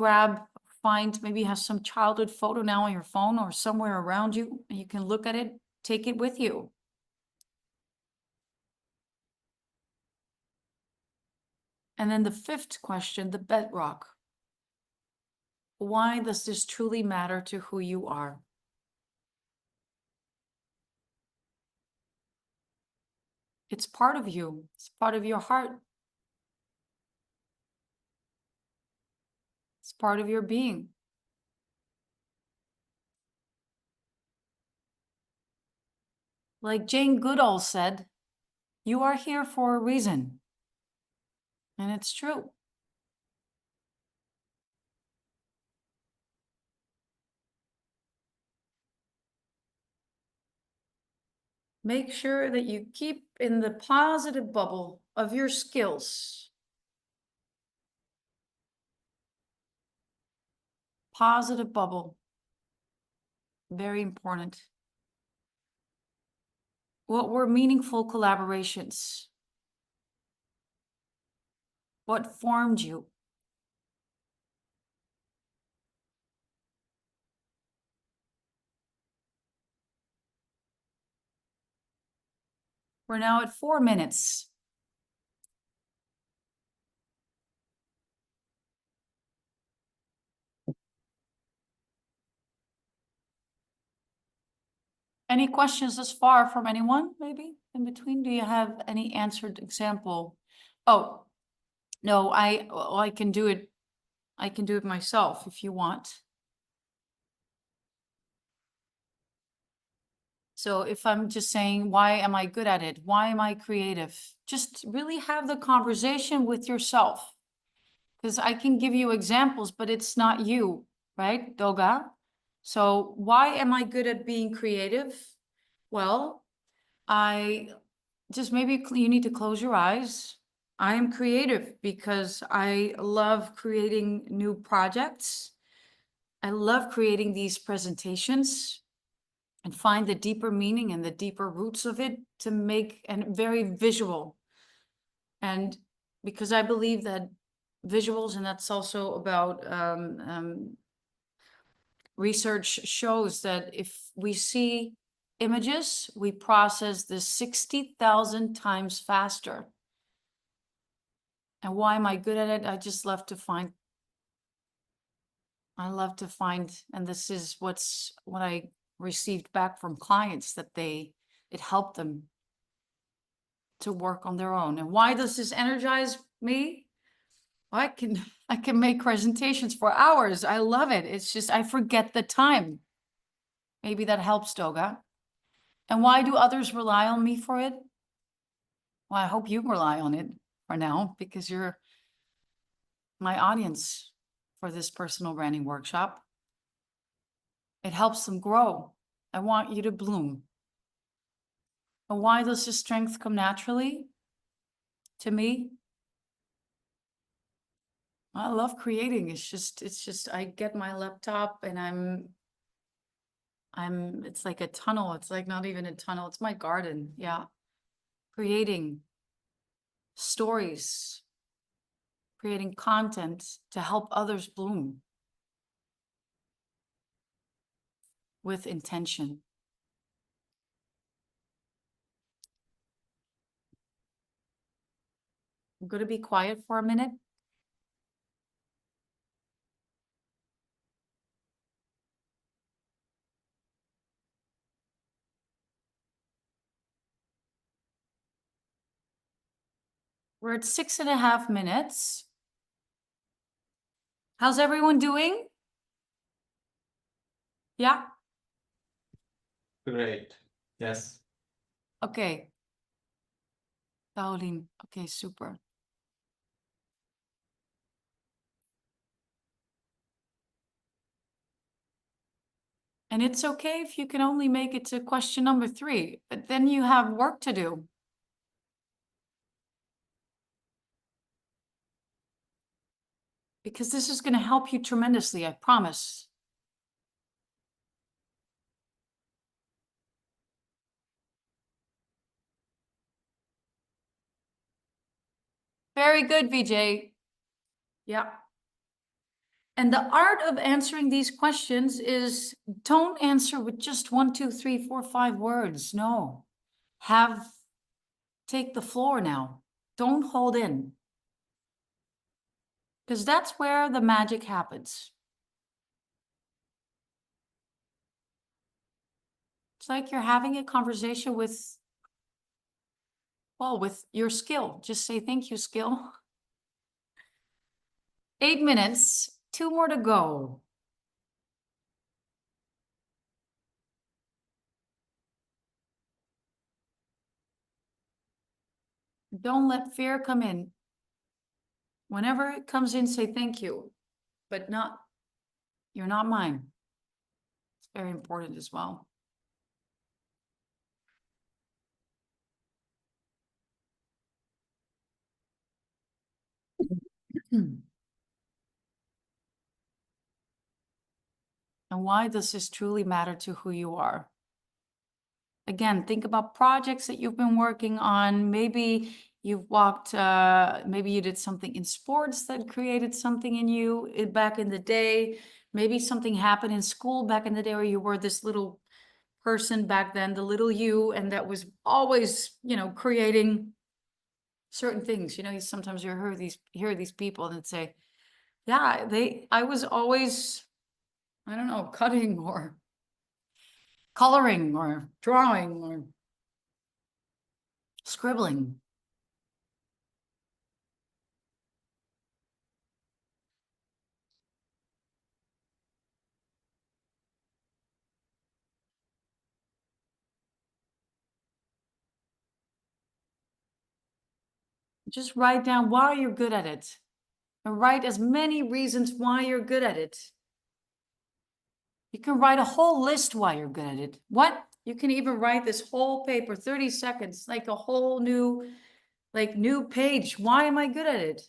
maybe you have some childhood photo now on your phone or somewhere around you, and you can look at it, take it with you. And then the 5th question, the bedrock. Why does this truly matter to who you are? It's part of you. It's part of your heart. It's part of your being. Like Jane Goodall said, you are here for a reason. And it's true. Make sure that you keep in the positive bubble of your skills. Positive bubble. Very important. What were meaningful collaborations? What formed you? We're now at 4 minutes. Any questions thus far from anyone, maybe in between? Do you have any answered example? Oh, no, I can do it. I can do it myself if you want. So if I'm just saying, why am I good at it? Why am I creative? Just really have the conversation with yourself. Because I can give you examples, but it's not you, right, Doga? So why am I good at being creative? Well, maybe you need to close your eyes. I am creative because I love creating new projects. I love creating these presentations and find the deeper meaning and the deeper roots of it to make it very visual. And because I believe that visuals, and that's also about research shows that if we see images, we process this 60,000 times faster. And why am I good at it? I just love to find, and this is what I received back from clients, that it helped them to work on their own. And why does this energize me? I can make presentations for hours. I love it. It's just, I forget the time. Maybe that helps, Doga. And why do others rely on me for it? Well, I hope you rely on it for now, because you're my audience for this personal branding workshop. It helps them grow. I want you to bloom. And why does this strength come naturally to me? I love creating. It's just, I get my laptop and it's like a tunnel. It's like not even a tunnel. It's my garden. Yeah. Creating stories, creating content to help others bloom with intention. I'm going to be quiet for a minute. We're at 6.5 minutes. How's everyone doing? Yeah? Great. Yes. Okay. Caroline. Okay, super. And it's okay if you can only make it to question number 3, but then you have work to do. Because this is going to help you tremendously, I promise. Very good, VJ. Yeah. And the art of answering these questions is, don't answer with just 1, 2, 3, 4, 5 words. No. Take the floor now. Don't hold in. Because that's where the magic happens. It's like you're having a conversation with your skill. Just say, thank you, skill. 8 minutes, 2 more to go. Don't let fear come in. Whenever it comes in, say thank you, but you're not mine. It's very important as well. And why does this truly matter to who you are? Again, think about projects that you've been working on. Maybe you've maybe you did something in sports that created something in you back in the day. Maybe something happened in school back in the day where you were this little person back then, the little you, and that was always, creating certain things. Sometimes you hear these people and say, yeah, I was always, I don't know, cutting or coloring or drawing or scribbling. Just write down why you're good at it. And write as many reasons why you're good at it. You can write a whole list why you're good at it. What? You can even write this whole paper, 30 seconds, like a whole new page. Why am I good at it?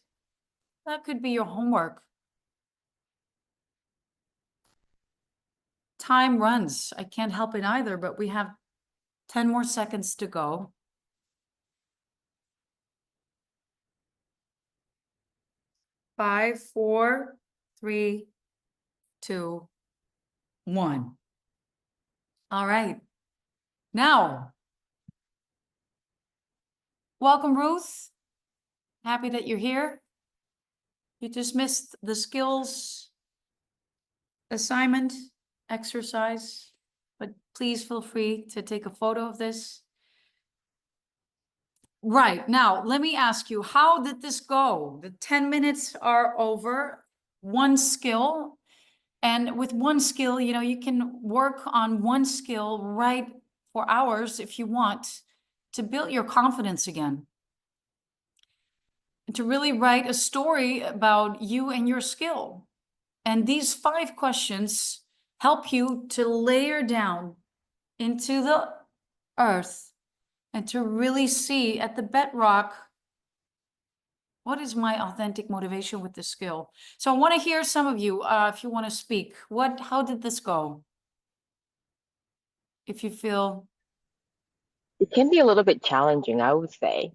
That could be your homework. Time runs. I can't help it either, but we have 10 more seconds to go. 5, 4, 3, 2, 1. All right. Now, welcome, Ruth. Happy that you're here. You just missed the skills assignment exercise, but please feel free to take a photo of this. Right, now, let me ask you, how did this go? The 10 minutes are over, one skill. And with one skill, you know, you can work on one skill right for hours if you want to build your confidence again. And to really write a story about you and your skill. And these 5 questions help you to layer down into the earth and to really see at the bedrock, what is my authentic motivation with this skill? So I want to hear some of you, if you want to speak. How did this go? If you feel. It can be a little bit challenging, I would say.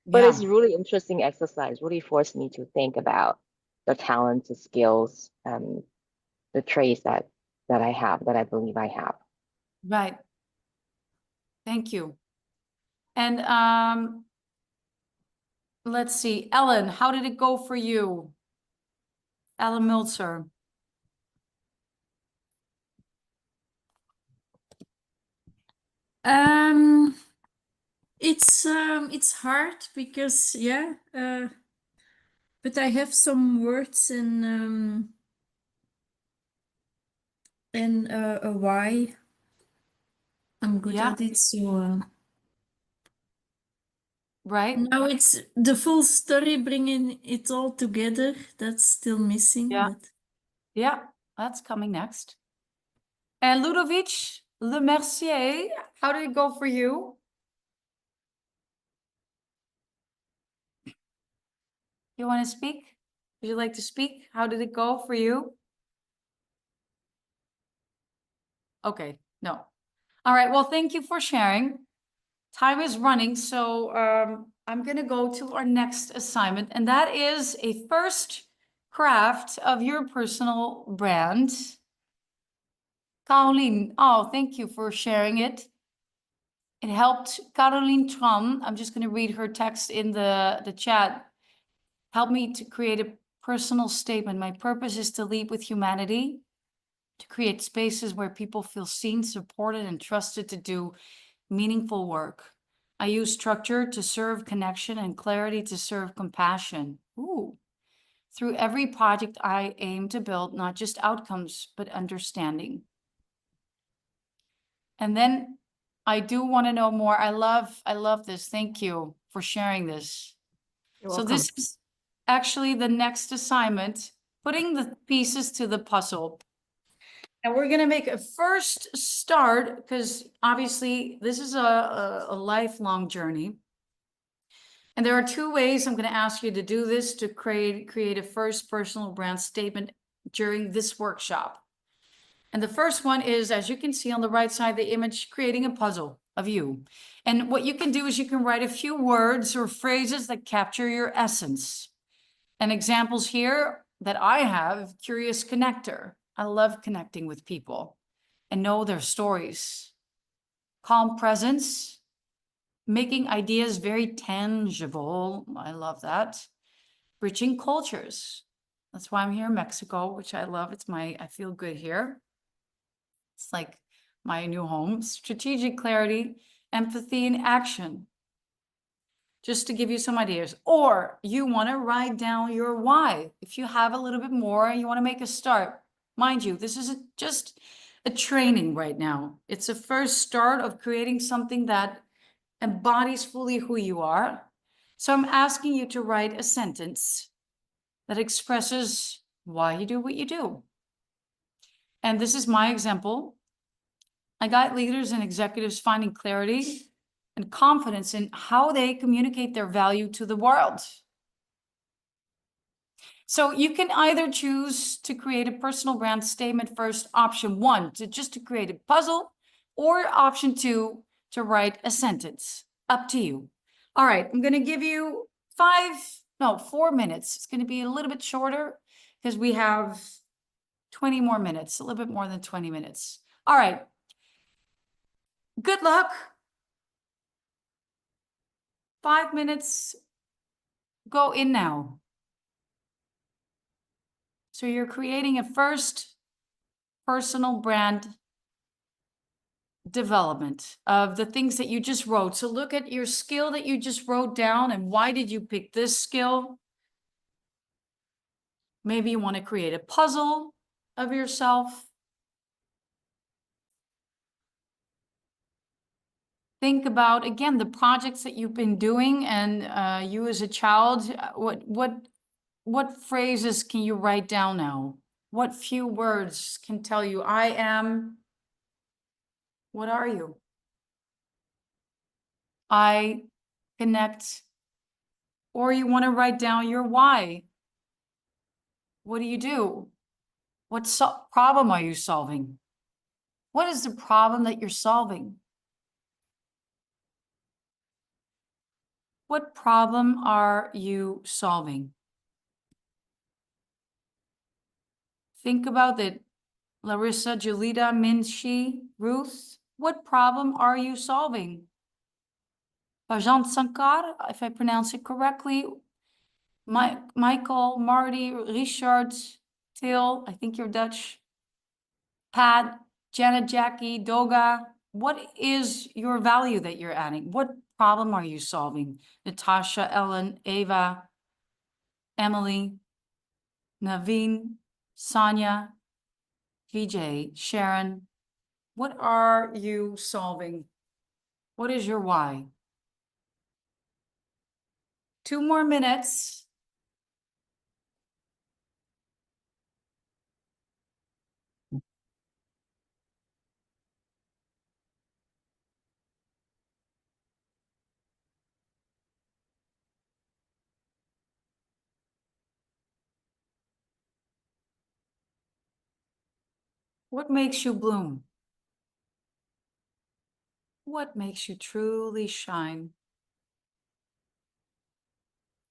But it's really interesting exercise, really forced me to think about the talents, the skills, the traits that I have, that I believe I have. Right. Thank you. And let's see, Ellen, how did it go for you? Ellen Milzer. It's hard because but I have some words and a why I'm good at it. So right now it's the full story, bringing it all together. That's still missing. Yeah. But Yeah, that's coming next. And Ludovic Le Mercier, how did it go for you? You want to speak? Would you like to speak? How did it go for you? Okay, no. All right, well, thank you for sharing. Time is running, so I'm going to go to our next assignment, and that is a first craft of your personal brand. Caroline, oh, thank you for sharing it. It helped Caroline Tran, I'm just going to read her text in the chat, helped me to create a personal statement. My purpose is to lead with humanity, to create spaces where people feel seen, supported, and trusted to do meaningful work. I use structure to serve connection and clarity to serve compassion. Ooh. Through every project, I aim to build not just outcomes, but understanding. And then I do want to know more. I love this. Thank you for sharing this. You're So welcome. this is actually the next assignment, putting the pieces to the puzzle. And we're going to make a first start because obviously this is a lifelong journey. And there are 2 ways I'm going to ask you to do this to create a first personal brand statement during this workshop. And the first one is, as you can see on the right side of the image, creating a puzzle of you. And what you can do is you can write a few words or phrases that capture your essence. And examples here that I have, curious connector. I love connecting with people and know their stories. Calm presence, making ideas very tangible. I love that. Bridging cultures. That's why I'm here in Mexico, which I love. I feel good here. It's like my new home. Strategic clarity, empathy, and action. Just to give you some ideas. Or you want to write down your why. If you have a little bit more and you want to make a start. Mind you, this is just a training right now. It's a first start of creating something that embodies fully who you are. So I'm asking you to write a sentence that expresses why you do what you do. And this is my example. I guide leaders and executives finding clarity and confidence in how they communicate their value to the world. So you can either choose to create a personal brand statement first, option 1, to create a puzzle, or option 2, to write a sentence. Up to you. All right, I'm going to give you 4 minutes. It's going to be a little bit shorter because we have 20 more minutes, a little bit more than 20 minutes. All right. Good luck. 5 minutes. Go in now. So you're creating a first personal brand development of the things that you just wrote. So look at your skill that you just wrote down and why did you pick this skill? Maybe you want to create a puzzle of yourself. Think about, again, the projects that you've been doing and you as a child, what phrases can you write down now? What few words can tell you, I am, what are you? I connect, or you want to write down your why. What do you do? What problem are you solving? What is the problem that you're solving? What problem are you solving? Think about it. Larissa, Julita, Minshi, Ruth, what problem are you solving? Bajant Sankar, if I pronounce it correctly. Michael, Marty, Richard, Till, I think you're Dutch. Pat, Janet, Jackie, Doga, what is your value that you're adding? What problem are you solving? Natasha, Ellen, Ava, Emily, Naveen, Sonia, VJ, Sharon, what are you solving? What is your why? 2 more minutes. What makes you bloom? What makes you truly shine?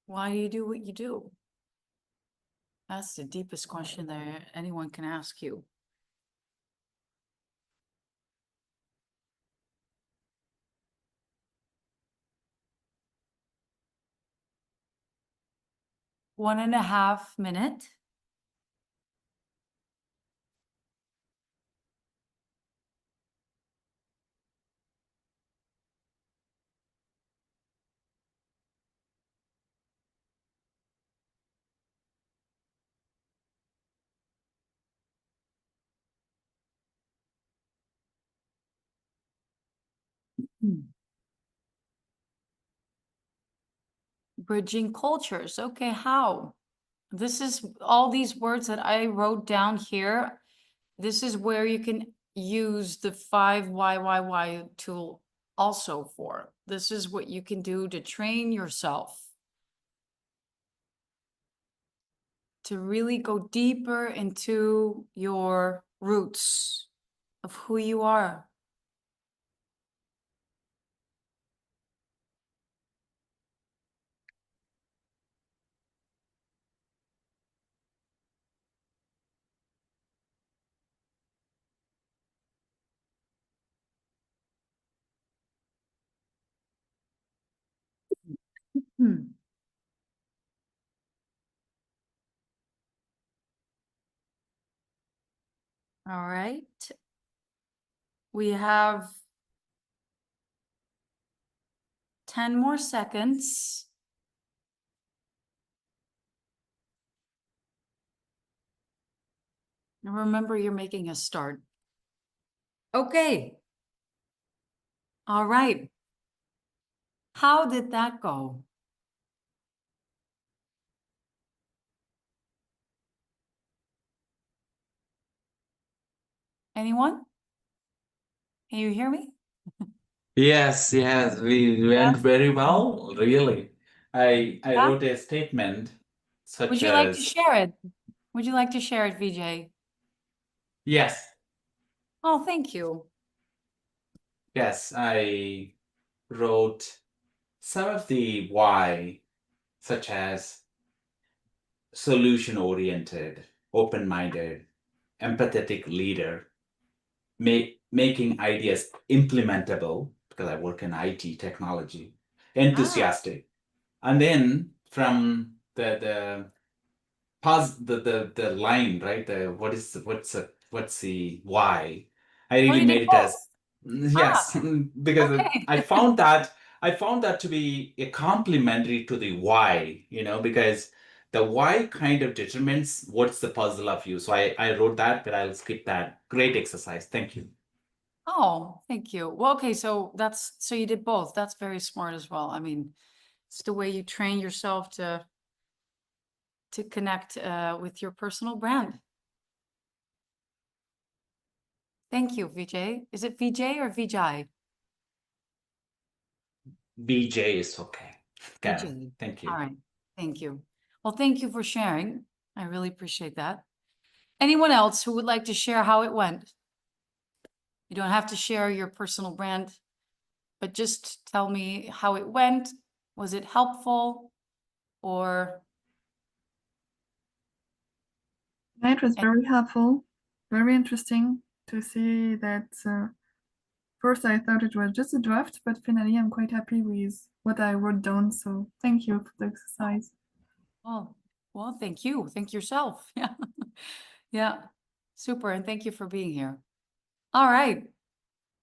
Why do you do what you do? That's the deepest question that anyone can ask you. One and a half minute. Bridging cultures. Okay, how? This is all these words that I wrote down here. This is where you can use the 5 why tool also for. This is what you can do to train yourself to really go deeper into your roots of who you are. All right. We have 10 more seconds. And remember, you're making a start. Okay. All right. How did that go? Anyone? Can you hear me? Yes, we went Yeah. very well, really. I Yeah. wrote a statement such Would you like to as, share it? Would you like to share it, VJ? yes, Oh, thank you. yes, I wrote some of the why, such as solution-oriented, open-minded, empathetic leader, making ideas implementable, because I work in IT technology, enthusiastic. And then from the line, right? What's the why? I really you did made it as yes, because okay. I found that to be a complementary to the why, because the why kind of determines what's the puzzle of you. So I wrote that, but I'll skip that. Great exercise. Thank you. Oh, thank you. Well, okay, so you did both. That's very smart as well. I mean, it's the way you train yourself to connect with your personal brand. Thank you, Vijay. Is it Vijay or Vijay? BJ is okay. Vijay. Thank you. All right. Thank you. Well, thank you for sharing. I really appreciate that. Anyone else who would like to share how it went? You don't have to share your personal brand, but just tell me how it went. Was it helpful or? It was very helpful, very interesting to see that. First, I thought it was just a draft, but finally, I'm quite happy with what I wrote down. So thank you for the exercise. Oh, well, thank you. Thank yourself. Yeah. Yeah. Super. And thank you for being here. All right.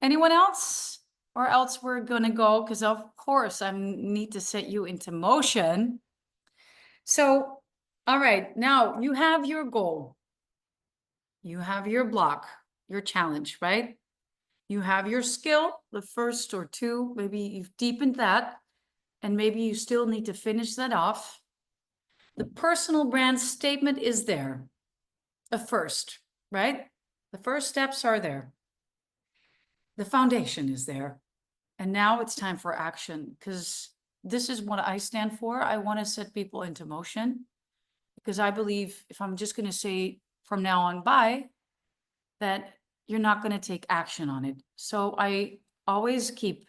Anyone else? Or else we're going to go, because of course I need to set you into motion. So, all right. Now you have your goal. You have your block, your challenge, right? You have your skill, the first or two, maybe you've deepened that, and maybe you still need to finish that off. The personal brand statement is there, a first, right? The first steps are there. The foundation is there. And now it's time for action, because this is what I stand for. I want to set people into motion, because I believe if I'm just going to say from now on, bye, that you're not going to take action on it. So I always keep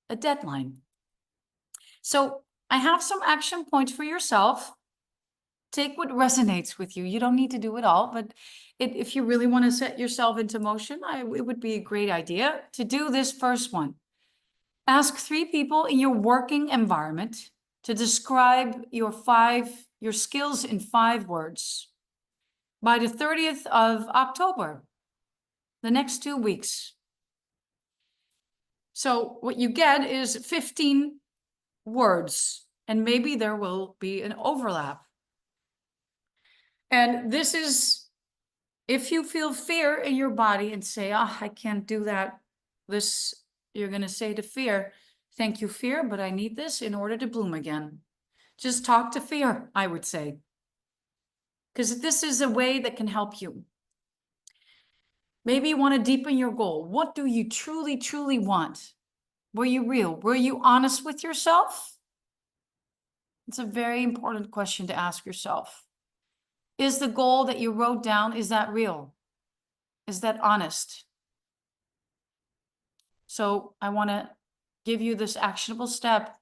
a deadline. So I have some action points for yourself. Take what resonates with you. You don't need to do it all, but if you really want to set yourself into motion, it would be a great idea to do this first one. Ask 3 people in your working environment to describe your skills in 5 words by the 30th of October, the next 2 weeks. So what you get is 15 words, and maybe there will be an overlap. And this is, if you feel fear in your body and say, I can't do that, you're going to say to fear, thank you, fear, but I need this in order to bloom again. Just talk to fear, I would say, because this is a way that can help you. Maybe you want to deepen your goal. What do you truly, truly want? Were you real? Were you honest with yourself? It's a very important question to ask yourself. Is the goal that you wrote down, is that real? Is that honest? So I want to give you this actionable step.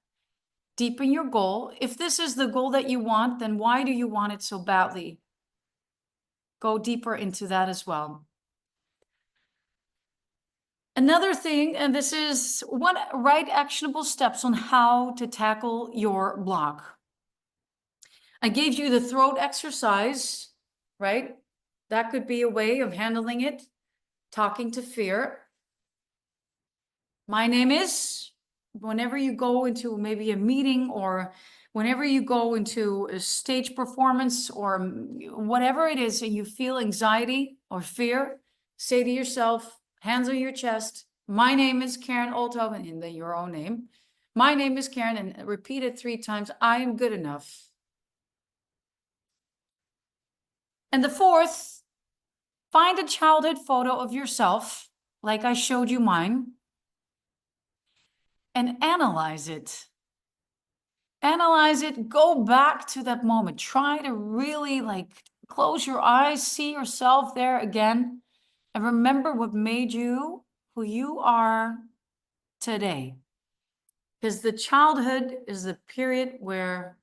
Deepen your goal. If this is the goal that you want, then why do you want it so badly? Go deeper into that as well. Another thing, and this is write actionable steps on how to tackle your block. I gave you the throat exercise, right? That could be a way of handling it. Talking to fear. My name is, whenever you go into maybe a meeting or whenever you go into a stage performance or whatever it is and you feel anxiety or fear, say to yourself, hands on your chest, my name is Karen Olthoven, and then your own name. My name is Karen, and repeat it 3 times. I am good enough. And the 4th, find a childhood photo of yourself, like I showed you mine, and analyze it. Analyze it, go back to that moment. Try to really close your eyes, see yourself there again, and remember what made you who you are today. Because the childhood is the period where,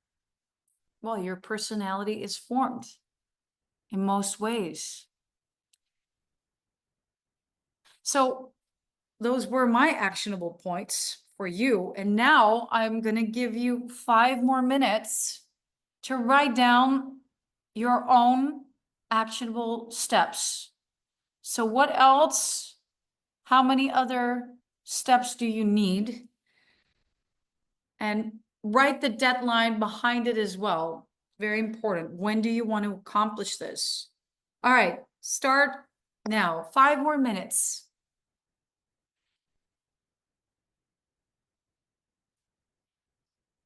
well, your personality is formed in most ways. So those were my actionable points for you. And now I'm going to give you 5 more minutes to write down your own actionable steps. So what else? How many other steps do you need? And write the deadline behind it as well. Very important. When do you want to accomplish this? All right, start now. 5 more minutes.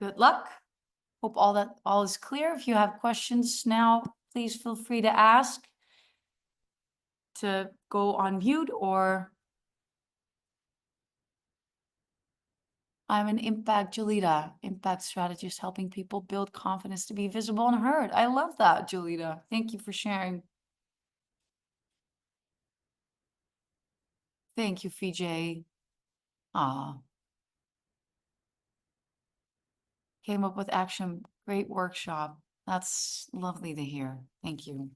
Good luck. Hope all is clear. If you have questions now, please feel free to ask, to go on mute, or I'm an impact Julita, impact strategist, helping people build confidence to be visible and heard. I love that, Julita. Thank you for sharing. Thank you, Fijay. Came up with action. Great workshop. That's lovely to hear. Thank you.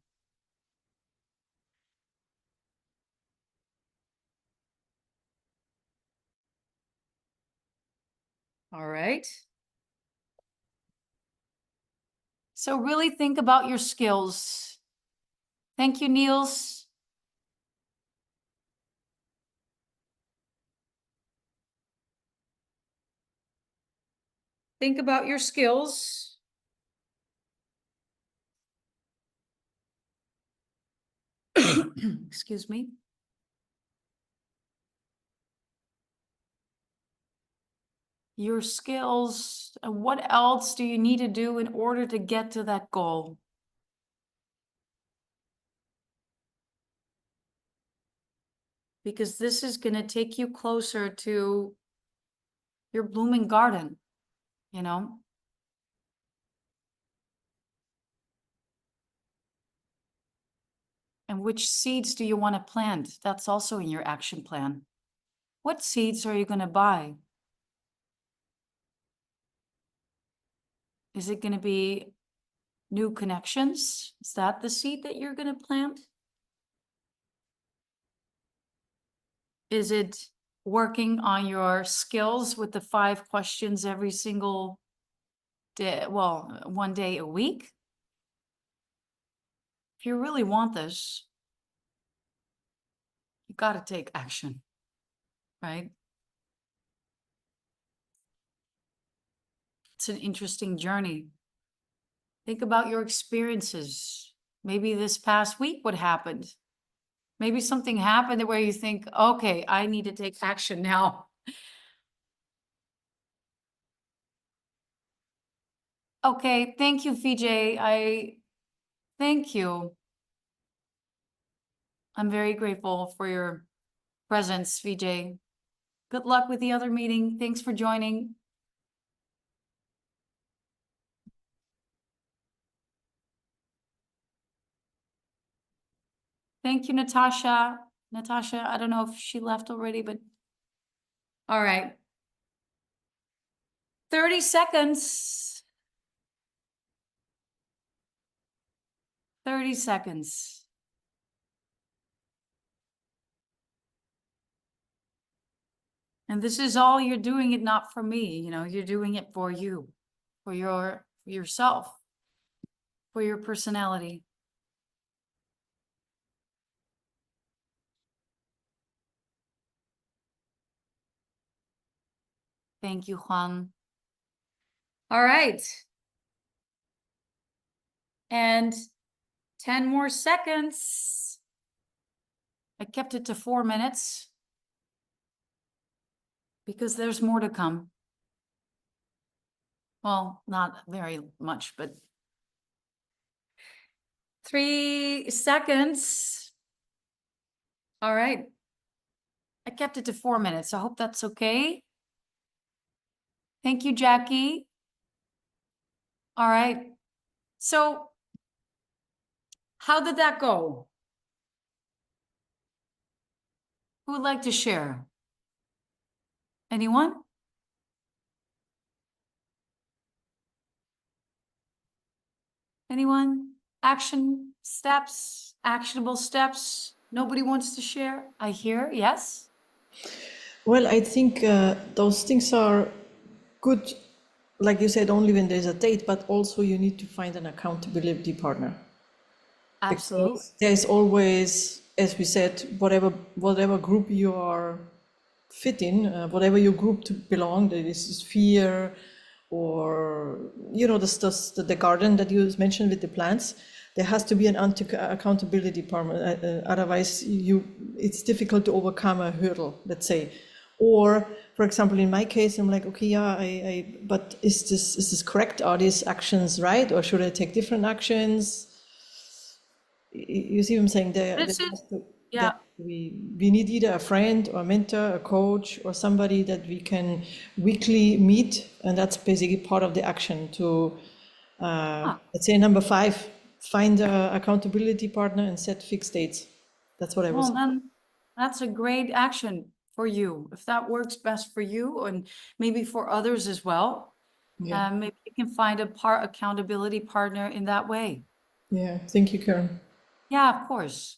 All right. So really think about your skills. Thank you, Niels. Think about your skills. Excuse me. Your skills. What else do you need to do in order to get to that goal? Because this is going to take you closer to your blooming garden, you know? And which seeds do you want to plant? That's also in your action plan. What seeds are you going to buy? Is it going to be new connections? Is that the seed that you're going to plant? Is it working on your skills with the 5 questions every single day? Well, 1 day a week? If you really want this, you got to take action, right? It's an interesting journey. Think about your experiences. Maybe this past week, what happened? Maybe something happened where you think, okay, I need to take action now. Okay, thank you, Vijay. Thank you. I'm very grateful for your presence, Vijay. Good luck with the other meeting. Thanks for joining. Thank you, Natasha. Natasha, I don't know if she left already, but all right. 30 seconds. 30 seconds. And this is all you're doing it not for me, you know, you're doing it for you, for yourself, for your personality. Thank you, Juan. All right. And 10 more seconds. I kept it to 4 minutes because there's more to come. Well, not very much, but 3 seconds. All right. I kept it to 4 minutes. I hope that's okay. Thank you, Jackie. All right. So how did that go? Who would like to share? Anyone? Anyone? Action steps, actionable steps. Nobody wants to share? I hear, yes? Well, I think those things are good, like you said, only when there's a date, but also you need to find an accountability partner. Absolutely. Because there's always, as we said, whatever group you are fit in, whatever your group to belong, that is sphere or, you know, the garden that you mentioned with the plants, there has to be an accountability partner. Otherwise, it's difficult to overcome a hurdle, let's say. Or, for example, in my case, I'm like, okay, yeah, but is this correct? Are these actions right? Or should I take different actions? You see what I'm saying? We need either a friend or a mentor, a coach, or somebody that we can weekly meet, and that's basically part of the action to, let's say, number 5, find an accountability partner and set fixed dates. That's what I was. Well, then that's a great action for you. If that works best for you and maybe for others as well, Yeah. maybe you can find a accountability partner in that way. Yeah, thank you, Karen. Yeah, of course.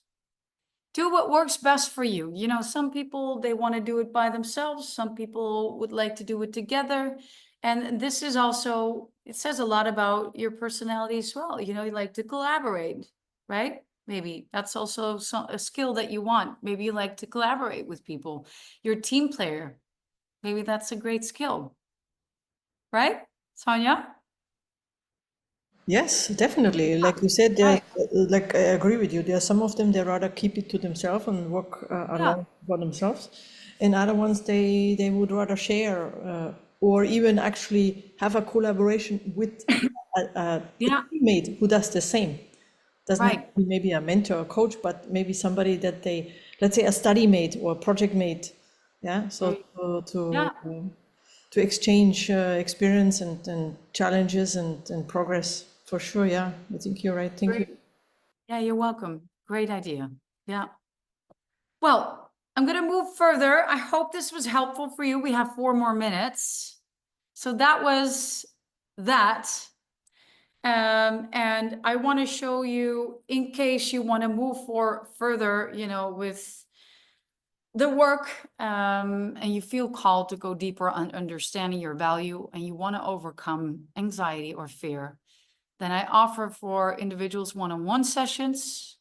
Do what works best for you. You know, some people, they want to do it by themselves. Some people would like to do it together. And this is also, it says a lot about your personality as well. You know, you like to collaborate, right? Maybe that's also a skill that you want. Maybe you like to collaborate with people. You're a team player. Maybe that's a great skill. Right, Sonia? Yes, definitely. Like you said, like I agree with you. There are some of them they rather keep it to themselves and work alone for themselves, and other ones they would rather share or even actually have a collaboration with a teammate who does the same. Doesn't have to be maybe a mentor or coach, but maybe somebody that they, let's say, a study mate or a project mate. Yeah. So to exchange experience and challenges and progress. For sure, yeah. I think you're right. Thank you. Yeah, you're welcome. Great idea. Yeah. Well, I'm going to move further. I hope this was helpful for you. We have 4 more minutes. So that was that. And I want to show you, in case you want to move further, you know, with the work, and you feel called to go deeper on understanding your value and you want to overcome anxiety or fear, then I offer for individuals one-on-one sessions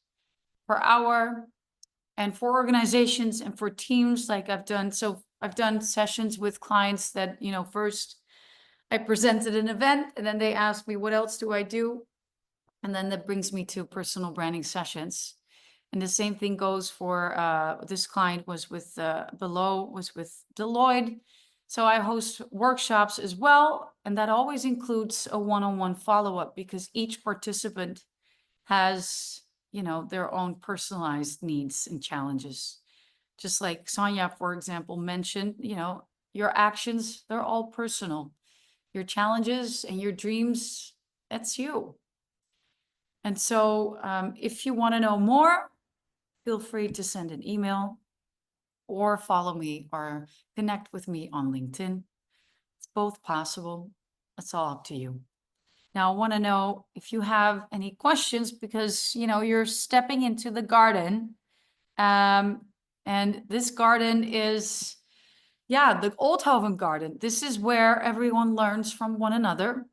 per hour, and for organizations and for teams like I've done. So I've done sessions with clients that, you know, first I presented an event and then they asked me, what else do I do? And then that brings me to personal branding sessions. And the same thing goes for this client was with Deloitte. So I host workshops as well. And that always includes a one-on-one follow-up because each participant has, you know, their own personalized needs and challenges. Just like Sonia, for example, mentioned, you know, your actions, they're all personal. Your challenges and your dreams, that's you. And so if you want to know more, feel free to send an email or follow me or connect with me on LinkedIn. It's both possible. It's all up to you. Now, I want to know if you have any questions because, you know, you're stepping into the garden. And this garden is, the Oldhoven Garden. This is where everyone learns from one another.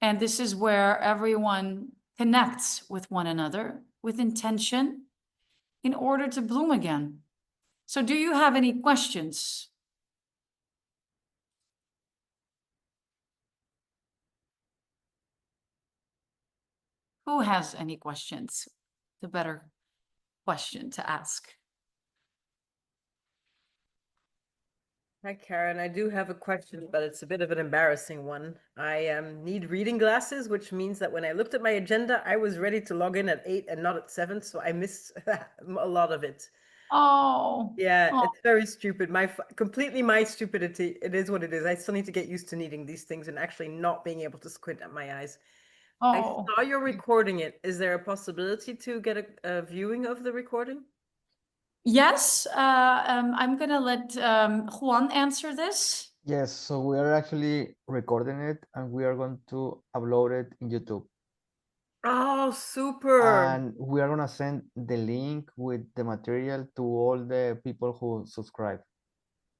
And this is where everyone connects with one another with intention in order to bloom again. So do you have any questions? Who has any questions? The better question to ask. Hi, Karen. I do have a question, but it's a bit of an embarrassing one. I need reading glasses, which means that when I looked at my agenda, I was ready to log in at 8 and not at 7, so I missed a lot of it. Oh. Yeah, it's very stupid. Completely my stupidity. It is what it is. I still need to get used to needing these things and actually not being able to squint at my eyes. I saw you're recording it. Is there a possibility to get a viewing of the recording? Yes, I'm gonna let Juan answer this. Yes, so we are actually recording it and we are going to upload it in YouTube. Oh, super. And we are gonna send the link with the material to all the people who subscribe.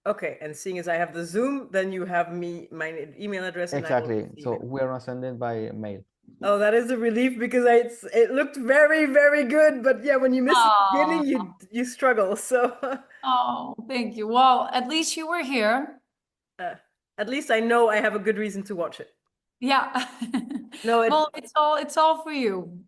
Okay, and seeing as I have the Zoom, then you have my email address. And Exactly. I will So we are gonna send it by mail. Oh, that is a relief because it looked very, very good. But yeah, when you miss the beginning, you struggle. So Oh, thank you. Well, at least you were here. At least I know I have a good reason to watch it. Yeah. No, well, it's all for you.